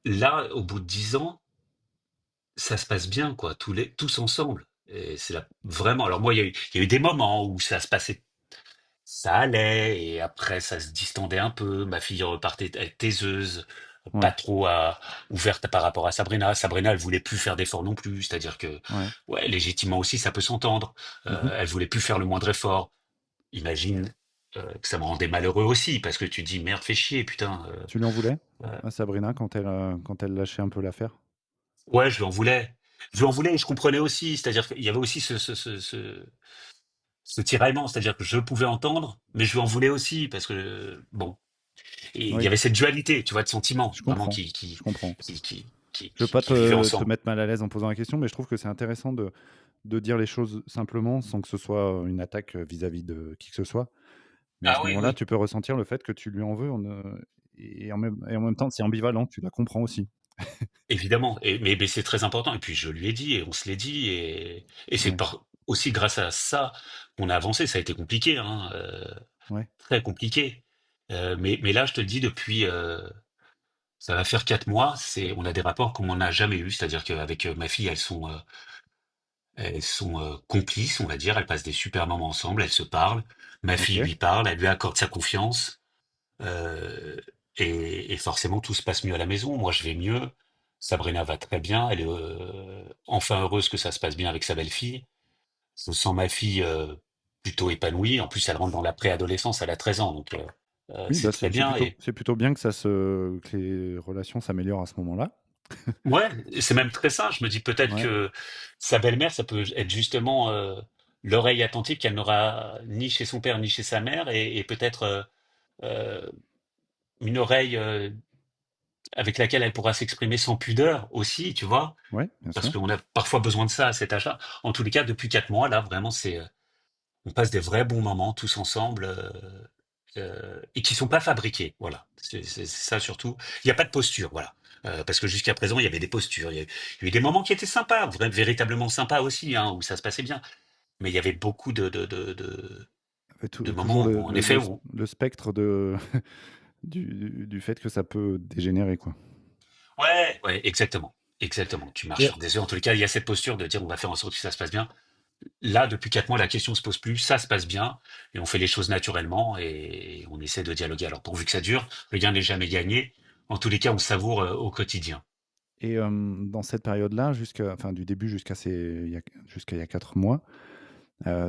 là au bout de 10 ans, ça se passe bien quoi, tous ensemble. Et c'est là vraiment. Alors moi, il y a eu des moments où ça se passait. Ça allait et après ça se distendait un peu. Ma fille repartait taiseuse, pas ouais, trop ouverte par rapport à Sabrina. Sabrina, elle voulait plus faire d'efforts non plus. C'est-à-dire que, ouais. ouais, légitimement aussi, ça peut s'entendre. Mmh. Elle voulait plus faire le moindre effort. Imagine que ça me rendait malheureux aussi parce que tu dis merde, fais chier, putain. Tu lui en voulais Euh, à Sabrina quand elle lâchait un peu l'affaire? ouais, je lui en voulais. Je lui en voulais et je comprenais aussi. C'est-à-dire qu'il y avait aussi ce tiraillement. C'est-à-dire que je pouvais entendre, mais je lui en voulais aussi parce que, bon. Et il y Oui, avait cette dualité, tu vois, de sentiments, je vraiment, comprends, je comprends. Je veux pas qui vivaient te ensemble. mettre mal à l'aise en posant la question, mais je trouve que c'est intéressant de dire les choses simplement sans que ce soit une attaque, vis-à-vis de qui que ce soit. Mais à ce Ah oui, moment-là, oui, tu peux ressentir le fait que tu lui en veux, et en même temps, c'est ambivalent, tu la comprends aussi. évidemment. Mais c'est très important. Et puis je lui ai dit, et on se l'est dit, et c'est Ouais, aussi grâce à ça qu'on a avancé. Ça a été compliqué, hein, ouais, très compliqué. Mais là, je te le dis, depuis, ça va faire 4 mois, on a des rapports comme on n'a jamais eu. C'est-à-dire qu'avec ma fille, elles sont complices, on va dire. Elles passent des super moments ensemble. Elles se parlent. Ma fille OK. lui parle. Elle lui accorde sa confiance. Heu et forcément tout se passe mieux à la maison. Moi, je vais mieux. Sabrina va très bien. Elle est, enfin heureuse que ça se passe bien avec sa belle-fille. Je sens ma fille, plutôt épanouie. En plus, elle rentre dans la préadolescence, elle a 13 ans, donc Oui, c'est bah, très c'est bien plutôt et c'est plutôt bien que les relations s'améliorent à ce moment-là. ouais, c'est même très sain. Je me dis peut-être Ouais, que sa belle-mère, ça peut être justement, l'oreille attentive qu'elle n'aura ni chez son père ni chez sa mère et peut-être, heu, une oreille, avec laquelle elle pourra s'exprimer sans pudeur aussi, tu vois? ouais, bien Parce sûr. qu'on a parfois besoin de ça à cet âge-là. En tous les cas, depuis 4 mois, là, vraiment, on passe des vrais bons moments tous ensemble, et qui sont pas fabriqués, voilà. C'est ça surtout. Il y a pas de posture, voilà. Parce que jusqu'à présent, il y avait des postures. Il y a eu des moments qui étaient sympas, véritablement sympas aussi, hein, où ça se passait bien. Mais il y avait beaucoup Et de toujours moments, en effet, où le spectre du fait que ça peut dégénérer, quoi. ouais, ouais, exactement, exactement. Tu marches Et sur des œufs. En tous les cas, il y a cette posture de dire: «On va faire en sorte que ça se passe bien». Là, depuis 4 mois, la question se pose plus, ça se passe bien et on fait les choses naturellement et on essaie de dialoguer. Alors pourvu que ça dure, rien n'est jamais gagné. En tous les cas, on savoure, au quotidien. dans cette période-là, du début jusqu'à il y a 4 mois,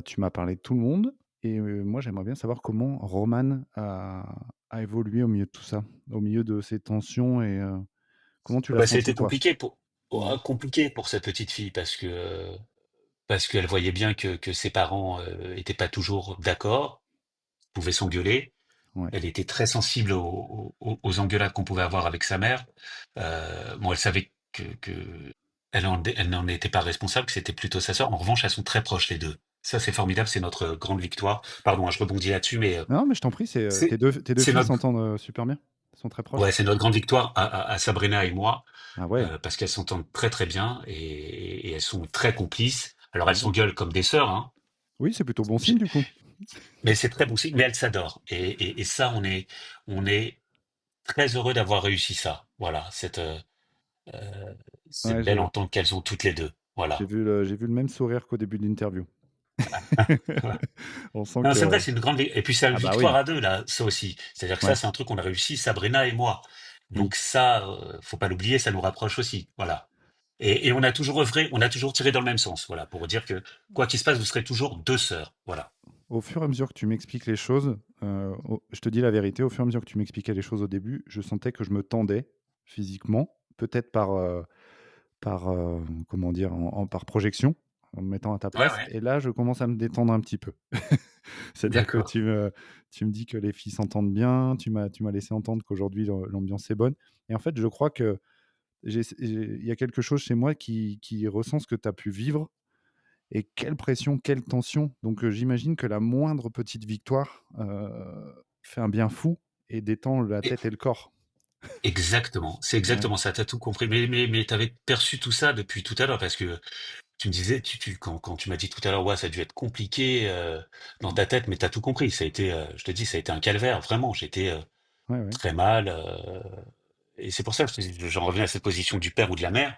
tu m'as parlé de tout le monde et moi, j'aimerais bien savoir comment Roman a évolué au milieu de tout ça, au milieu de ces tensions et comment tu l'as Bah, ça a senti été toi? compliqué Ouais, compliqué pour cette petite fille parce que, parce qu'elle voyait bien que ses parents étaient pas toujours d'accord, pouvaient s'engueuler. Ouais. Elle était très sensible aux engueulades qu'on pouvait avoir avec sa mère. Bon, elle savait que elle n'en était pas responsable, que c'était plutôt sa sœur. En revanche, elles sont très proches les deux. Ça, c'est formidable, c'est notre grande victoire. Pardon, hein, je rebondis là-dessus, mais Non, mais je t'en prie, c'est tes deux c'est filles notre s'entendent super bien. Elles sont très proches. ouais, c'est notre grande victoire à Sabrina et moi, Ah ouais, parce qu'elles s'entendent très très bien et elles sont très complices. Alors elles ouais. s'engueulent comme des sœurs, hein, Oui, c'est plutôt bon signe J'ai- du coup. mais c'est très bon signe. Mais elles s'adorent et ça, on est très heureux d'avoir réussi ça. Voilà, euh, cette Ouais, belle entente qu'elles ont toutes les deux. Voilà. j'ai vu le même sourire qu'au début de l'interview. On sent Non, c'est vrai, que... c'est une grande et puis c'est une Ah bah victoire oui, à deux là, ça aussi. C'est-à-dire que ça, ouais, c'est un truc qu'on a réussi, Sabrina et moi. oui. Donc ça, faut pas l'oublier, ça nous rapproche aussi. Voilà. Et on a toujours œuvré, on a toujours tiré dans le même sens. Voilà, pour dire que quoi qu'il se passe, vous serez toujours deux sœurs. Voilà. Au fur et à mesure que tu m'expliques les choses, je te dis la vérité, au fur et à mesure que tu m'expliquais les choses au début, je sentais que je me tendais physiquement, peut-être comment dire, par projection, en me mettant à ta Ouais, place. ouais. Et là, je commence à me détendre un petit peu. C'est-à-dire que D'accord. tu me dis que les filles s'entendent bien, tu m'as laissé entendre qu'aujourd'hui l'ambiance est bonne. Et en fait, je crois que il y a quelque chose chez moi qui ressent ce que tu as pu vivre. Et quelle pression, quelle tension. Donc j'imagine que la moindre petite victoire fait un bien fou et détend la Et- tête et le corps. exactement. C'est Ouais, exactement ça. T'as tout compris. Mais t'avais perçu tout ça depuis tout à l'heure parce que tu me disais, quand tu m'as dit tout à l'heure, ouais, ça a dû être compliqué dans ta tête, mais t'as tout compris. Ça a été, je te dis, ça a été un calvaire. Vraiment, j'étais ouais, ouais, très mal. Et c'est pour ça que j'en reviens à cette position du père ou de la mère.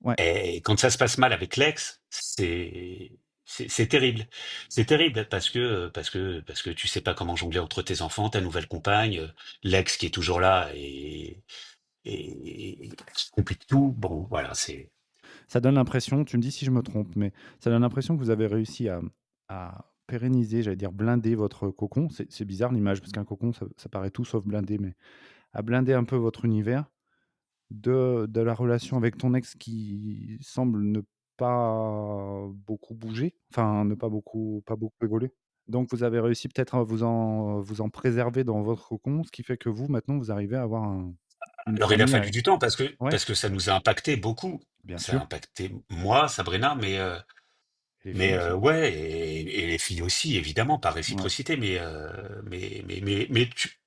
ouais. Et quand ça se passe mal avec l'ex, c'est terrible. C'est terrible parce que tu sais pas comment jongler entre tes enfants, ta nouvelle compagne, l'ex qui est toujours là et qui complique tout. Bon, voilà, c'est. Ça donne l'impression, tu me dis si je me trompe, mais ça donne l'impression que vous avez réussi à pérenniser, j'allais dire blinder votre cocon. C'est bizarre l'image, parce qu'un cocon, ça paraît tout sauf blindé, mais à blinder un peu votre univers de la relation avec ton ex qui semble ne pas beaucoup bouger, enfin ne pas beaucoup évoluer. Donc vous avez réussi peut-être à vous en préserver dans votre cocon, ce qui fait que vous, maintenant, vous arrivez à avoir une Alors il a famille fallu avec du temps ouais, parce que ça nous a impacté beaucoup. bien Ça a sûr, impacté moi, Sabrina, et les filles aussi. ouais, et les filles aussi, évidemment, par Ouais. réciprocité, mais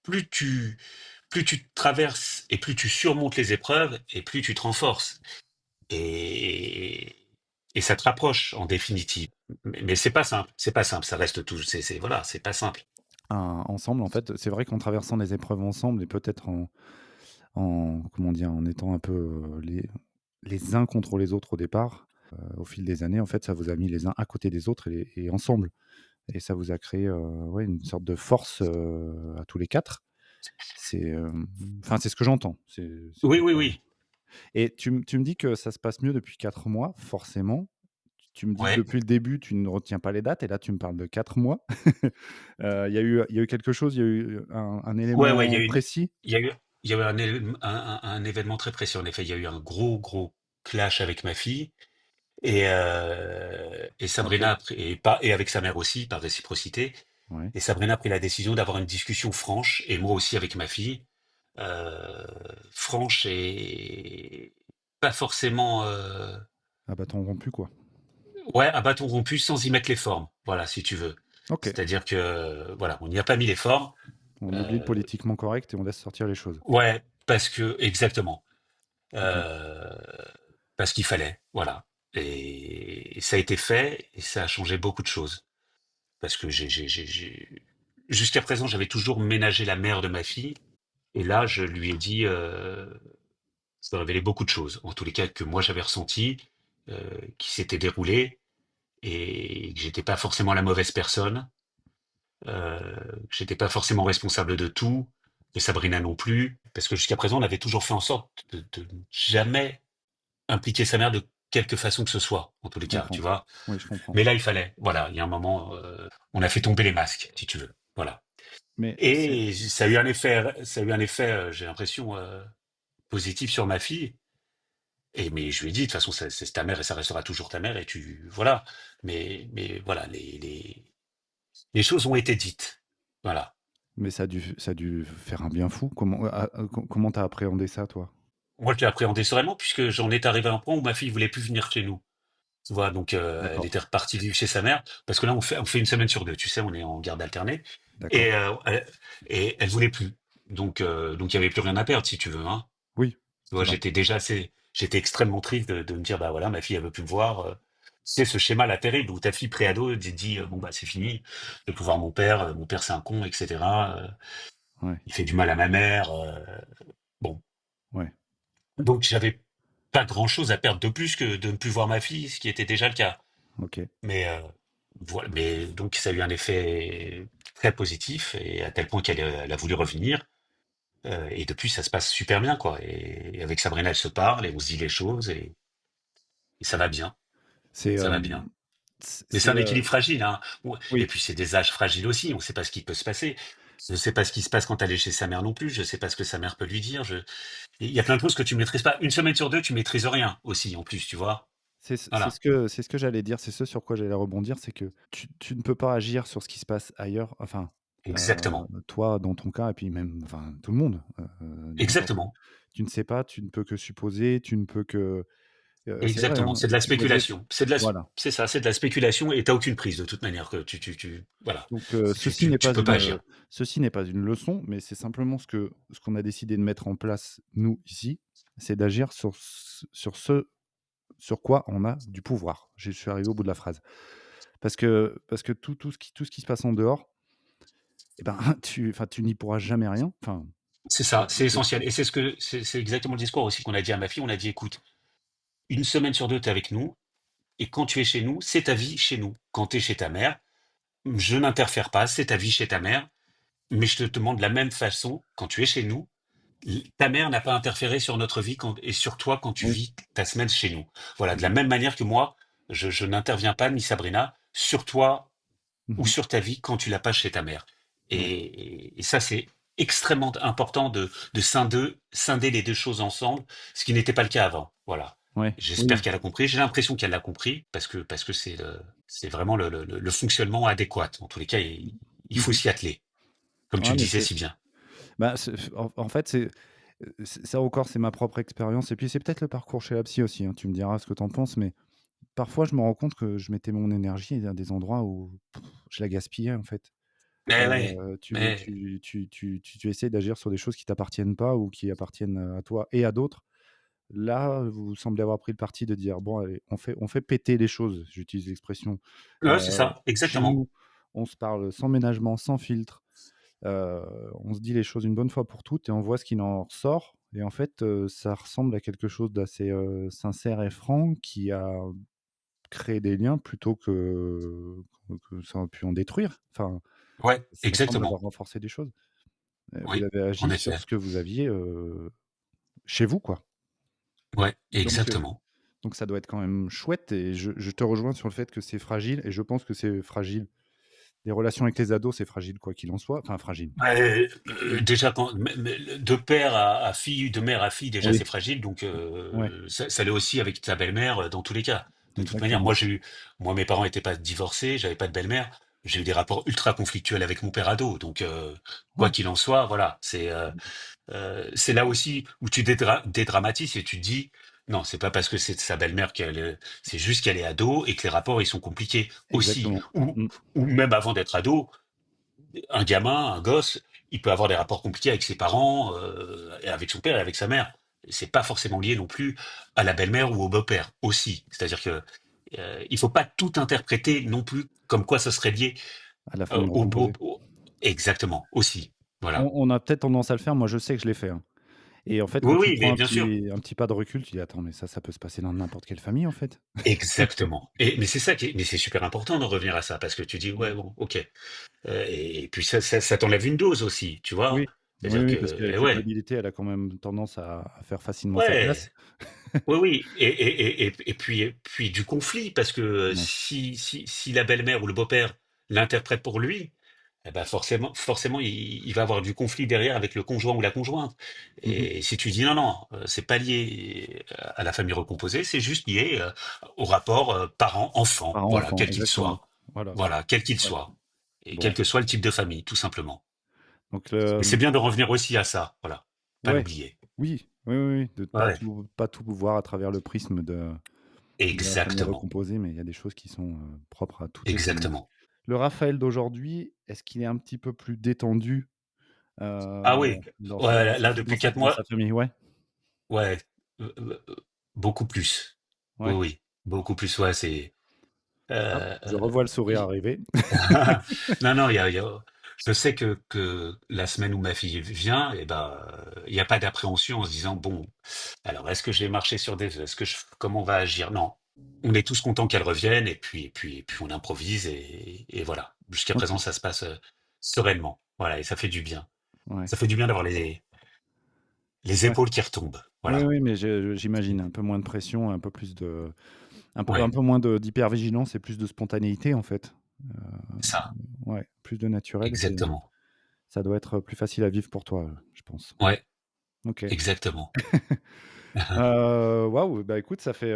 plus tu traverses et plus tu surmontes les épreuves et plus tu te renforces. Et, et ça te rapproche, en définitive. Mais c'est pas simple, ça reste tout, voilà, c'est pas simple. Ensemble, en fait, c'est vrai qu'en traversant les épreuves ensemble et peut-être comment dire? En étant un peu, les uns contre les autres au départ, au fil des années, en fait, ça vous a mis les uns à côté des autres et ensemble et ça vous a créé, ouais, une sorte de force, à tous les 4. Enfin, c'est ce que j'entends, c'est Oui, oui, peut-être, oui. et tu me dis que ça se passe mieux depuis 4 mois, forcément. Tu me dis que Ouais. depuis le début, tu ne retiens pas les dates et là, tu me parles de 4 mois. Il y a eu quelque chose, il y a eu un Ouais, ouais, élément précis? il y a eu, il y a eu un événement très précis. En effet, il y a eu un gros clash avec ma fille et OK, Sabrina et avec sa mère aussi, par réciprocité. ouais. Et Sabrina a pris la décision d'avoir une discussion franche, et moi aussi avec ma fille, euh, franche et pas forcément, À bâton rompu, quoi. ouais, à bâton rompu, sans y mettre les formes. Voilà, si tu veux. OK. C'est-à-dire que, voilà, on n'y a pas mis les formes. On oublie le Euh, politiquement correct et on laisse sortir les choses. ouais, parce que exactement. OK. Euh, parce qu'il fallait, voilà. Et ça a été fait et ça a changé beaucoup de choses. Parce que jusqu'à présent, j'avais toujours ménagé la mère de ma fille. Et là, je lui ai dit, ça a révélé beaucoup de choses. En tous les cas, que moi j'avais ressenti, qui s'étaient déroulées et que j'étais pas forcément la mauvaise personne, que j'étais pas forcément responsable de tout, et Sabrina non plus. Parce que jusqu'à présent, on avait toujours fait en sorte de jamais impliquer sa mère de quelque façon que ce soit, en tous Je les cas, comprends. tu vois. Oui, je comprends. Mais là, il fallait. Voilà, il y a un moment, on a fait tomber les masques, si tu veux. Voilà. Mais c'est Et ça a eu un effet, j'ai l'impression, positif sur ma fille. Et mais je lui ai dit: «De toute façon, c'est ta mère et ça restera toujours ta mère et tu voilà». Mais voilà, les choses ont été dites. Voilà. Mais ça a dû faire un bien fou. Comment t'as appréhendé ça, toi? Moi, je l'ai appréhendé sereinement puisque j'en étais arrivé à un point où ma fille voulait plus venir chez nous. Tu vois? Donc elle était D'accord, repartie vivre chez sa mère parce que là, on fait une semaine sur 2, tu sais? On est en garde alternée d'accord. et elle voulait plus. Donc il y avait plus rien à perdre si tu veux, hein. Oui, Tu vois? c'est vrai. J'étais extrêmement triste de me dire: «Bah, voilà, ma fille, elle veut plus me voir», c'est ce schéma-là terrible où ta fille préado dit: «Bon, bah, c'est fini, je vais plus voir mon père, c'est un con et cetera, Ouais, il fait du mal à ma mère», bon. ouais, Donc j'avais pas grand-chose à perdre de plus que de ne plus voir ma fille, ce qui était déjà le cas. OK. Mais voilà, mais donc ça a eu un effet très positif et à tel point elle a voulu revenir. Et depuis, ça se passe super bien, quoi. Et avec Sabrina, elle se parle et on se dit les choses et ça va bien, C'est, ça va bien. Mais c'est c'est, un équilibre fragile, hein. Et oui, puis c'est des âges fragiles aussi. On ne sait pas ce qui peut se passer. Je ne sais pas ce qui se passe quand elle est chez sa mère non plus. Je ne sais pas ce que sa mère peut lui dire. Il y a plein de choses que tu maîtrises pas. Une semaine sur deux, tu maîtrises rien aussi, en plus, tu vois. Voilà. c'est ce que j'allais dire, c'est ce sur quoi j'allais rebondir, c'est que tu ne peux pas agir sur ce qui se passe ailleurs, enfin, Exactement. toi dans ton cas et puis même, enfin, tout le monde, n'importe Exactement. tu ne sais pas, tu ne peux que supposer, tu ne peux que, c'est vrai, Exactement, hein, c'est de la supposer, spéculation. voilà. C'est ça, c'est de la spéculation et t'as aucune prise de toute manière que voilà. Donc Tu peux pas agir. ceci n'est pas une leçon, mais c'est simplement ce qu'on a décidé de mettre en place, nous, ici, c'est d'agir sur ce sur quoi on a du pouvoir. Je suis arrivé au bout de la phrase. Parce que tout ce qui se passe en dehors, et ben, tu n'y pourras jamais rien. Enfin, C'est ça, c'est c'est essentiel. Et c'est exactement le discours aussi qu'on a dit à ma fille. On a dit, écoute, une semaine sur deux, t'es avec nous. Et quand tu es chez nous, c'est ta vie chez nous. Quand tu es chez ta mère, je n'interfère pas, c'est ta vie chez ta mère. Mais je te demande de la même façon, quand tu es chez nous, ta mère n'a pas interféré sur notre vie et sur toi quand tu oui. vis ta semaine chez nous. Voilà, de la Mmh. même manière que moi, je n'interviens pas, ni Sabrina, sur toi ou Mmh. sur ta vie quand tu l'as pas chez ta mère. Ouais. Et ça, c'est extrêmement important de scinder les deux choses ensemble, ce qui n'était pas le cas avant. Voilà. Ouais. J'espère Oui. qu'elle a compris. J'ai l'impression qu'elle l'a compris parce que c'est vraiment le fonctionnement adéquat. En tous les cas, il faut Mmh. s'y atteler, comme tu Ouais, le mais disais si bien. en fait, ça encore, c'est ma propre expérience et puis c'est peut-être le parcours chez la psy aussi, hein. Tu me diras ce que tu en penses, mais parfois je me rends compte que je mettais mon énergie à des endroits où je la gaspillais, en fait. Mais ouais, mais Tu essaies d'agir sur des choses qui t'appartiennent pas ou qui appartiennent, à toi et à d'autres. Là, vous semblez avoir pris le parti de dire: «Bon allez, on fait péter les choses», j'utilise l'expression. ouais, c'est ça, Chez exactement. nous, on se parle sans ménagement, sans filtre, on se dit les choses une bonne fois pour toutes et on voit ce qu'il en ressort et en fait, ça ressemble à quelque chose d'assez, sincère et franc qui a créé des liens plutôt que ça a pu en détruire. Enfin, Ouais, ça semble avoir exactement. renforcé des choses. Vous Oui, avez en agi sur effet. ce que vous aviez, chez vous, quoi. Ouais, Donc exactement. donc ça doit être quand même chouette et je te rejoins sur le fait que c'est fragile et je pense que c'est fragile. Les relations avec les ados, c'est fragile quoi qu'il en soit. Enfin fragile. Ouais, Oui, déjà quand de père à fille, de mère à fille, déjà oui, c'est fragile, donc ouais, ça l'est aussi avec ta belle-mère, dans tous les cas. De toute manière, exactement. moi mes parents étaient pas divorcés, j'avais pas de belle-mère, j'ai eu des rapports ultra conflictuels avec mon père ado, donc quoi Ouais, qu'il en soit, voilà, c'est là aussi où tu dédramatises et tu te dis, non, c'est pas parce que c'est sa belle-mère c'est juste qu'elle est ado et que les rapports ils sont compliqués aussi, exactement. Mmh. ou même avant d'être ado, un gamin, un gosse, il peut avoir des rapports compliqués avec ses parents, et avec son père et avec sa mère. C'est pas forcément lié non plus à la belle-mère ou au beau-père aussi. C'est-à-dire que il faut pas tout interpréter non plus comme quoi ça serait lié À la famille au beau. recomposée. Exactement aussi. Voilà. On a peut-être tendance à le faire, moi je sais que je l'ai fait, hein. Et en fait, Oui, quand tu oui, prends mais bien sûr. un petit pas de recul, tu dis: «Attends, mais ça peut se passer dans n'importe quelle famille en fait». Exactement. Mais c'est ça mais c'est super important de revenir à ça parce que tu dis ouais Mmh. bon ok. Et puis ça t'enlève une dose aussi, tu vois. Oui. Oui, C'est-à-dire oui, que parce que la ouais culpabilité, elle a quand même tendance à faire facilement sa ouais. place. Oui, oui, et puis du conflit, parce que Ouais, si la belle-mère ou le beau-père l'interprète pour lui, eh ben forcément, il va avoir du conflit derrière avec le conjoint ou la conjointe. Mhm. Et si tu dis non, non, c'est pas lié à la famille recomposée, c'est juste lié au rapport parent-enfant, voilà, Parent-enfant, quel qu'il exactement. soit. Voilà. Voilà, quel qu'il Ouais. soit. Et quel Bon. que soit le type de famille, tout simplement. Donc, Et c'est bien de revenir aussi à ça, voilà. Pas ouais. l'oublier. Oui, oui, oui, oui, de Ouais, pas tout voir à travers le prisme de la famille exactement. recomposée, mais il y a des choses qui sont propres à toutes les familles. Exactement. Le Raphaël d'aujourd'hui, est-ce qu'il est un petit peu plus détendu Ah oui, ouais, depuis 4 dans mois, sa famille? Ouais, ouais, beaucoup plus. Oui, ouais. oui, beaucoup plus, ouais, Hop, euh, je euh, revois le sourire il- arriver. non, non, je sais que la semaine où ma fille vient, eh ben, il n'y a pas d'appréhension en se disant, bon, alors est-ce que je vais marcher sur des œufs? Comment on va agir? Non. On est tous contents qu'elle revienne et puis on improvise et voilà. Jusqu'à Ok, présent, ça se passe sereinement. Voilà, et ça fait du bien. ouais, Ça fait du bien d'avoir les ouais. épaules qui retombent. Oui, Voilà. oui, mais j'imagine un peu moins de pression, un Ouais, peu moins d'hypervigilance et plus de spontanéité en fait. c'est ça. Ouais, plus de naturel, Exactement. ça doit être plus facile à vivre pour toi, je pense. Ouais, Ok. exactement. Waouh, bah, écoute, ça fait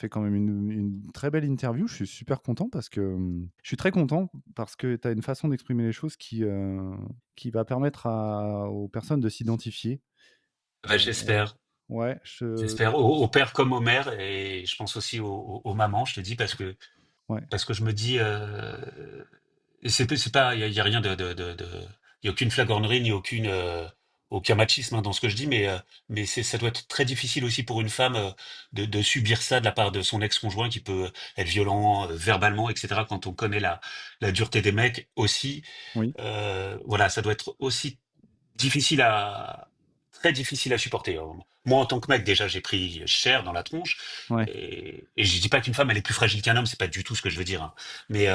quand même une très belle interview. Je suis super content parce que, je suis très content parce que tu as une façon d'exprimer les choses qui va permettre aux personnes de s'identifier. Bah, j'espère. Ouais, J'espère au père comme aux mères et je pense aussi aux mamans, je te dis, ouais, parce que je me dis, et c'est pas, il y a rien il y a aucune flagornerie ni aucun machisme hein, dans ce que je dis, mais ça doit être très difficile aussi pour une femme de subir ça de la part de son ex-conjoint qui peut être violent verbalement, etc. Quand on connaît la dureté des mecs aussi, oui, voilà, ça doit être aussi difficile très difficile à supporter. Moi, en tant que mec, déjà, j'ai pris cher dans la tronche. ouais. Et je dis pas qu'une femme, elle est plus fragile qu'un homme, c'est pas du tout ce que je veux dire. Hein. Mais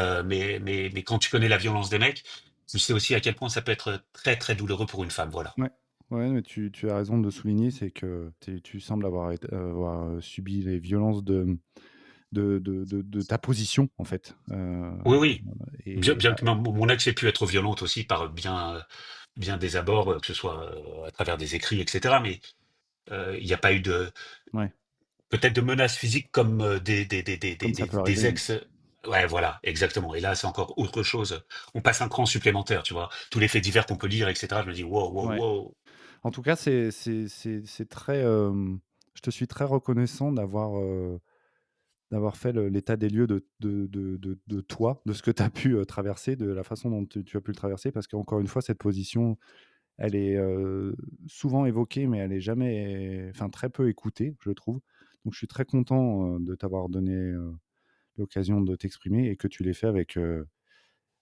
quand tu connais la violence des mecs, tu sais aussi à quel point ça peut être très, très douloureux pour une femme. Voilà. Ouais. Ouais, mais tu as raison de souligner, c'est que tu sembles avoir subi les violences de ta position, en fait. Oui, oui. Bien, Et bien que mon ex ait pu être violente aussi par bien des abords, que ce soit à travers des écrits, etc. Mais il n'y a pas eu ouais, peut-être de menaces physiques comme comme ça peut des arriver, oui. ex. Ouais, voilà, exactement. Et là, c'est encore autre chose. On passe un cran supplémentaire, tu vois. Tous les faits divers qu'on peut lire, etc. Je me dis, wow, wow, Ouais. wow. En tout cas, c'est très, je te suis très reconnaissant d'avoir fait l'état des lieux de toi, de ce que tu as pu, traverser, de la façon dont tu as pu le traverser parce qu'encore une fois, cette position, elle est, souvent évoquée, mais elle est jamais enfin, très peu écoutée, je trouve. Donc je suis très content, de t'avoir donné, l'occasion de t'exprimer et que tu l'aies fait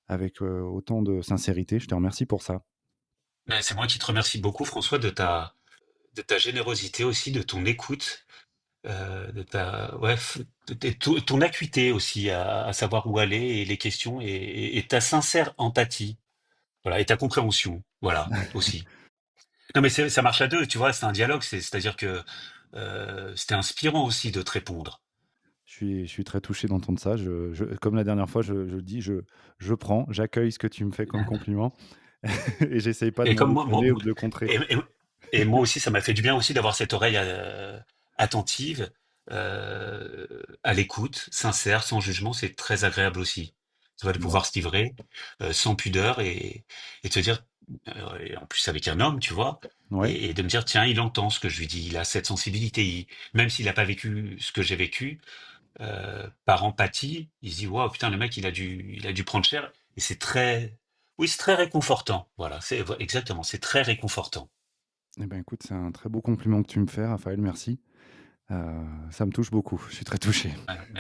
avec autant de sincérité. Je te remercie pour ça. Mais c'est moi qui te remercie beaucoup, François, de ta générosité aussi, de ton écoute, ouais, ton acuité aussi à savoir où aller et les questions et ta sincère empathie. Voilà, et ta compréhension. Voilà, aussi. Non, mais ça marche à deux, tu vois, c'est un dialogue, c'est-à-dire que c'était inspirant aussi de te répondre. Je suis très touché d'entendre ça. Comme la dernière fois, je le dis, je prends, j'accueille ce que tu me fais comme compliment et j'essaye pas de Et m'en comme détourner ou de le contrer. et, et- et moi aussi, ça m'a fait du bien aussi d'avoir cette oreille attentive, à l'écoute, sincère, sans jugement, c'est très agréable aussi. Tu vois, de Bon, pouvoir se livrer sans pudeur et de se dire, et en plus avec un homme, tu vois, ouais, et de me dire, tiens, il entend ce que je lui dis, il a cette sensibilité, même s'il n'a pas vécu ce que j'ai vécu, par empathie, il se dit waouh putain le mec il a dû prendre cher et oui c'est très réconfortant. Voilà, exactement, c'est très réconfortant. eh ben, écoute, c'est un très beau compliment que tu me fais, Raphaël, merci. Ça me touche beaucoup, je suis très touché.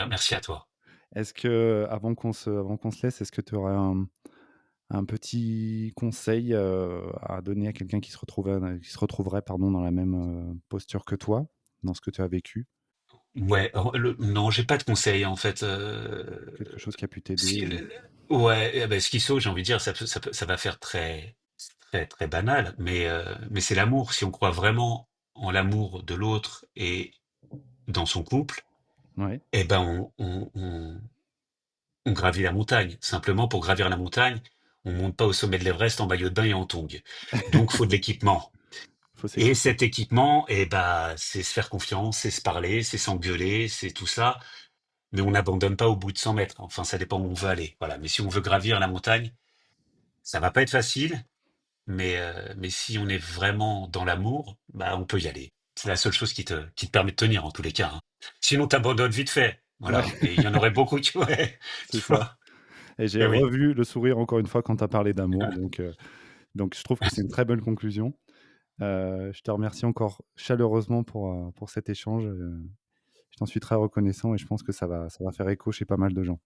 Merci à toi. Est-ce que, avant qu'on se laisse, est-ce que tu aurais un petit conseil, à donner à quelqu'un qui se retrouverait, pardon, dans la même, posture que toi, dans ce que tu as vécu? Ouais, non, j'ai pas de conseils en fait. Quelque chose qui a pu t'aider Si, ou ouais, eh ben, schizo, j'ai envie de dire, ça va faire très, très, très banal, mais c'est l'amour. Si on croit vraiment en l'amour de l'autre et dans son couple, ouais, eh ben on gravit la montagne. Simplement, pour gravir la montagne, on monte pas au sommet de l'Everest en maillot de bain et en tongs. Donc, faut de l'équipement. Faut Et s'équiper. cet équipement, eh ben, c'est se faire confiance, c'est se parler, c'est s'engueuler, c'est tout ça. Mais on n'abandonne pas au bout de 100 mètres. Enfin, ça dépend où on veut aller. Voilà. Mais si on veut gravir la montagne, ça va pas être facile. Mais si on est vraiment dans l'amour, bah, on peut y aller. C'est la seule chose qui te permet de tenir en tous les cas, hein. Sinon, t'abandonnes vite fait. Ouais, Voilà. Et il y en aurait beaucoup qui, ouais, c'est tu ça. vois. Et j'ai Eh oui. revu le sourire encore une fois quand tu as parlé d'amour, donc je trouve que c'est une très bonne conclusion. Je te remercie encore chaleureusement pour cet échange, je t'en suis très reconnaissant et je pense que ça va faire écho chez pas mal de gens.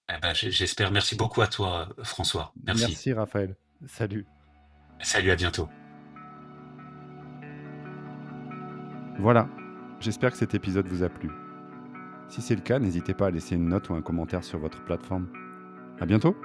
Eh ben, j'espère. Merci beaucoup à toi, François. Merci. Merci Raphaël. Salut. Salut, à bientôt. Voilà, j'espère que cet épisode vous a plu. Si c'est le cas, n'hésitez pas à laisser une note ou un commentaire sur votre plateforme. À bientôt!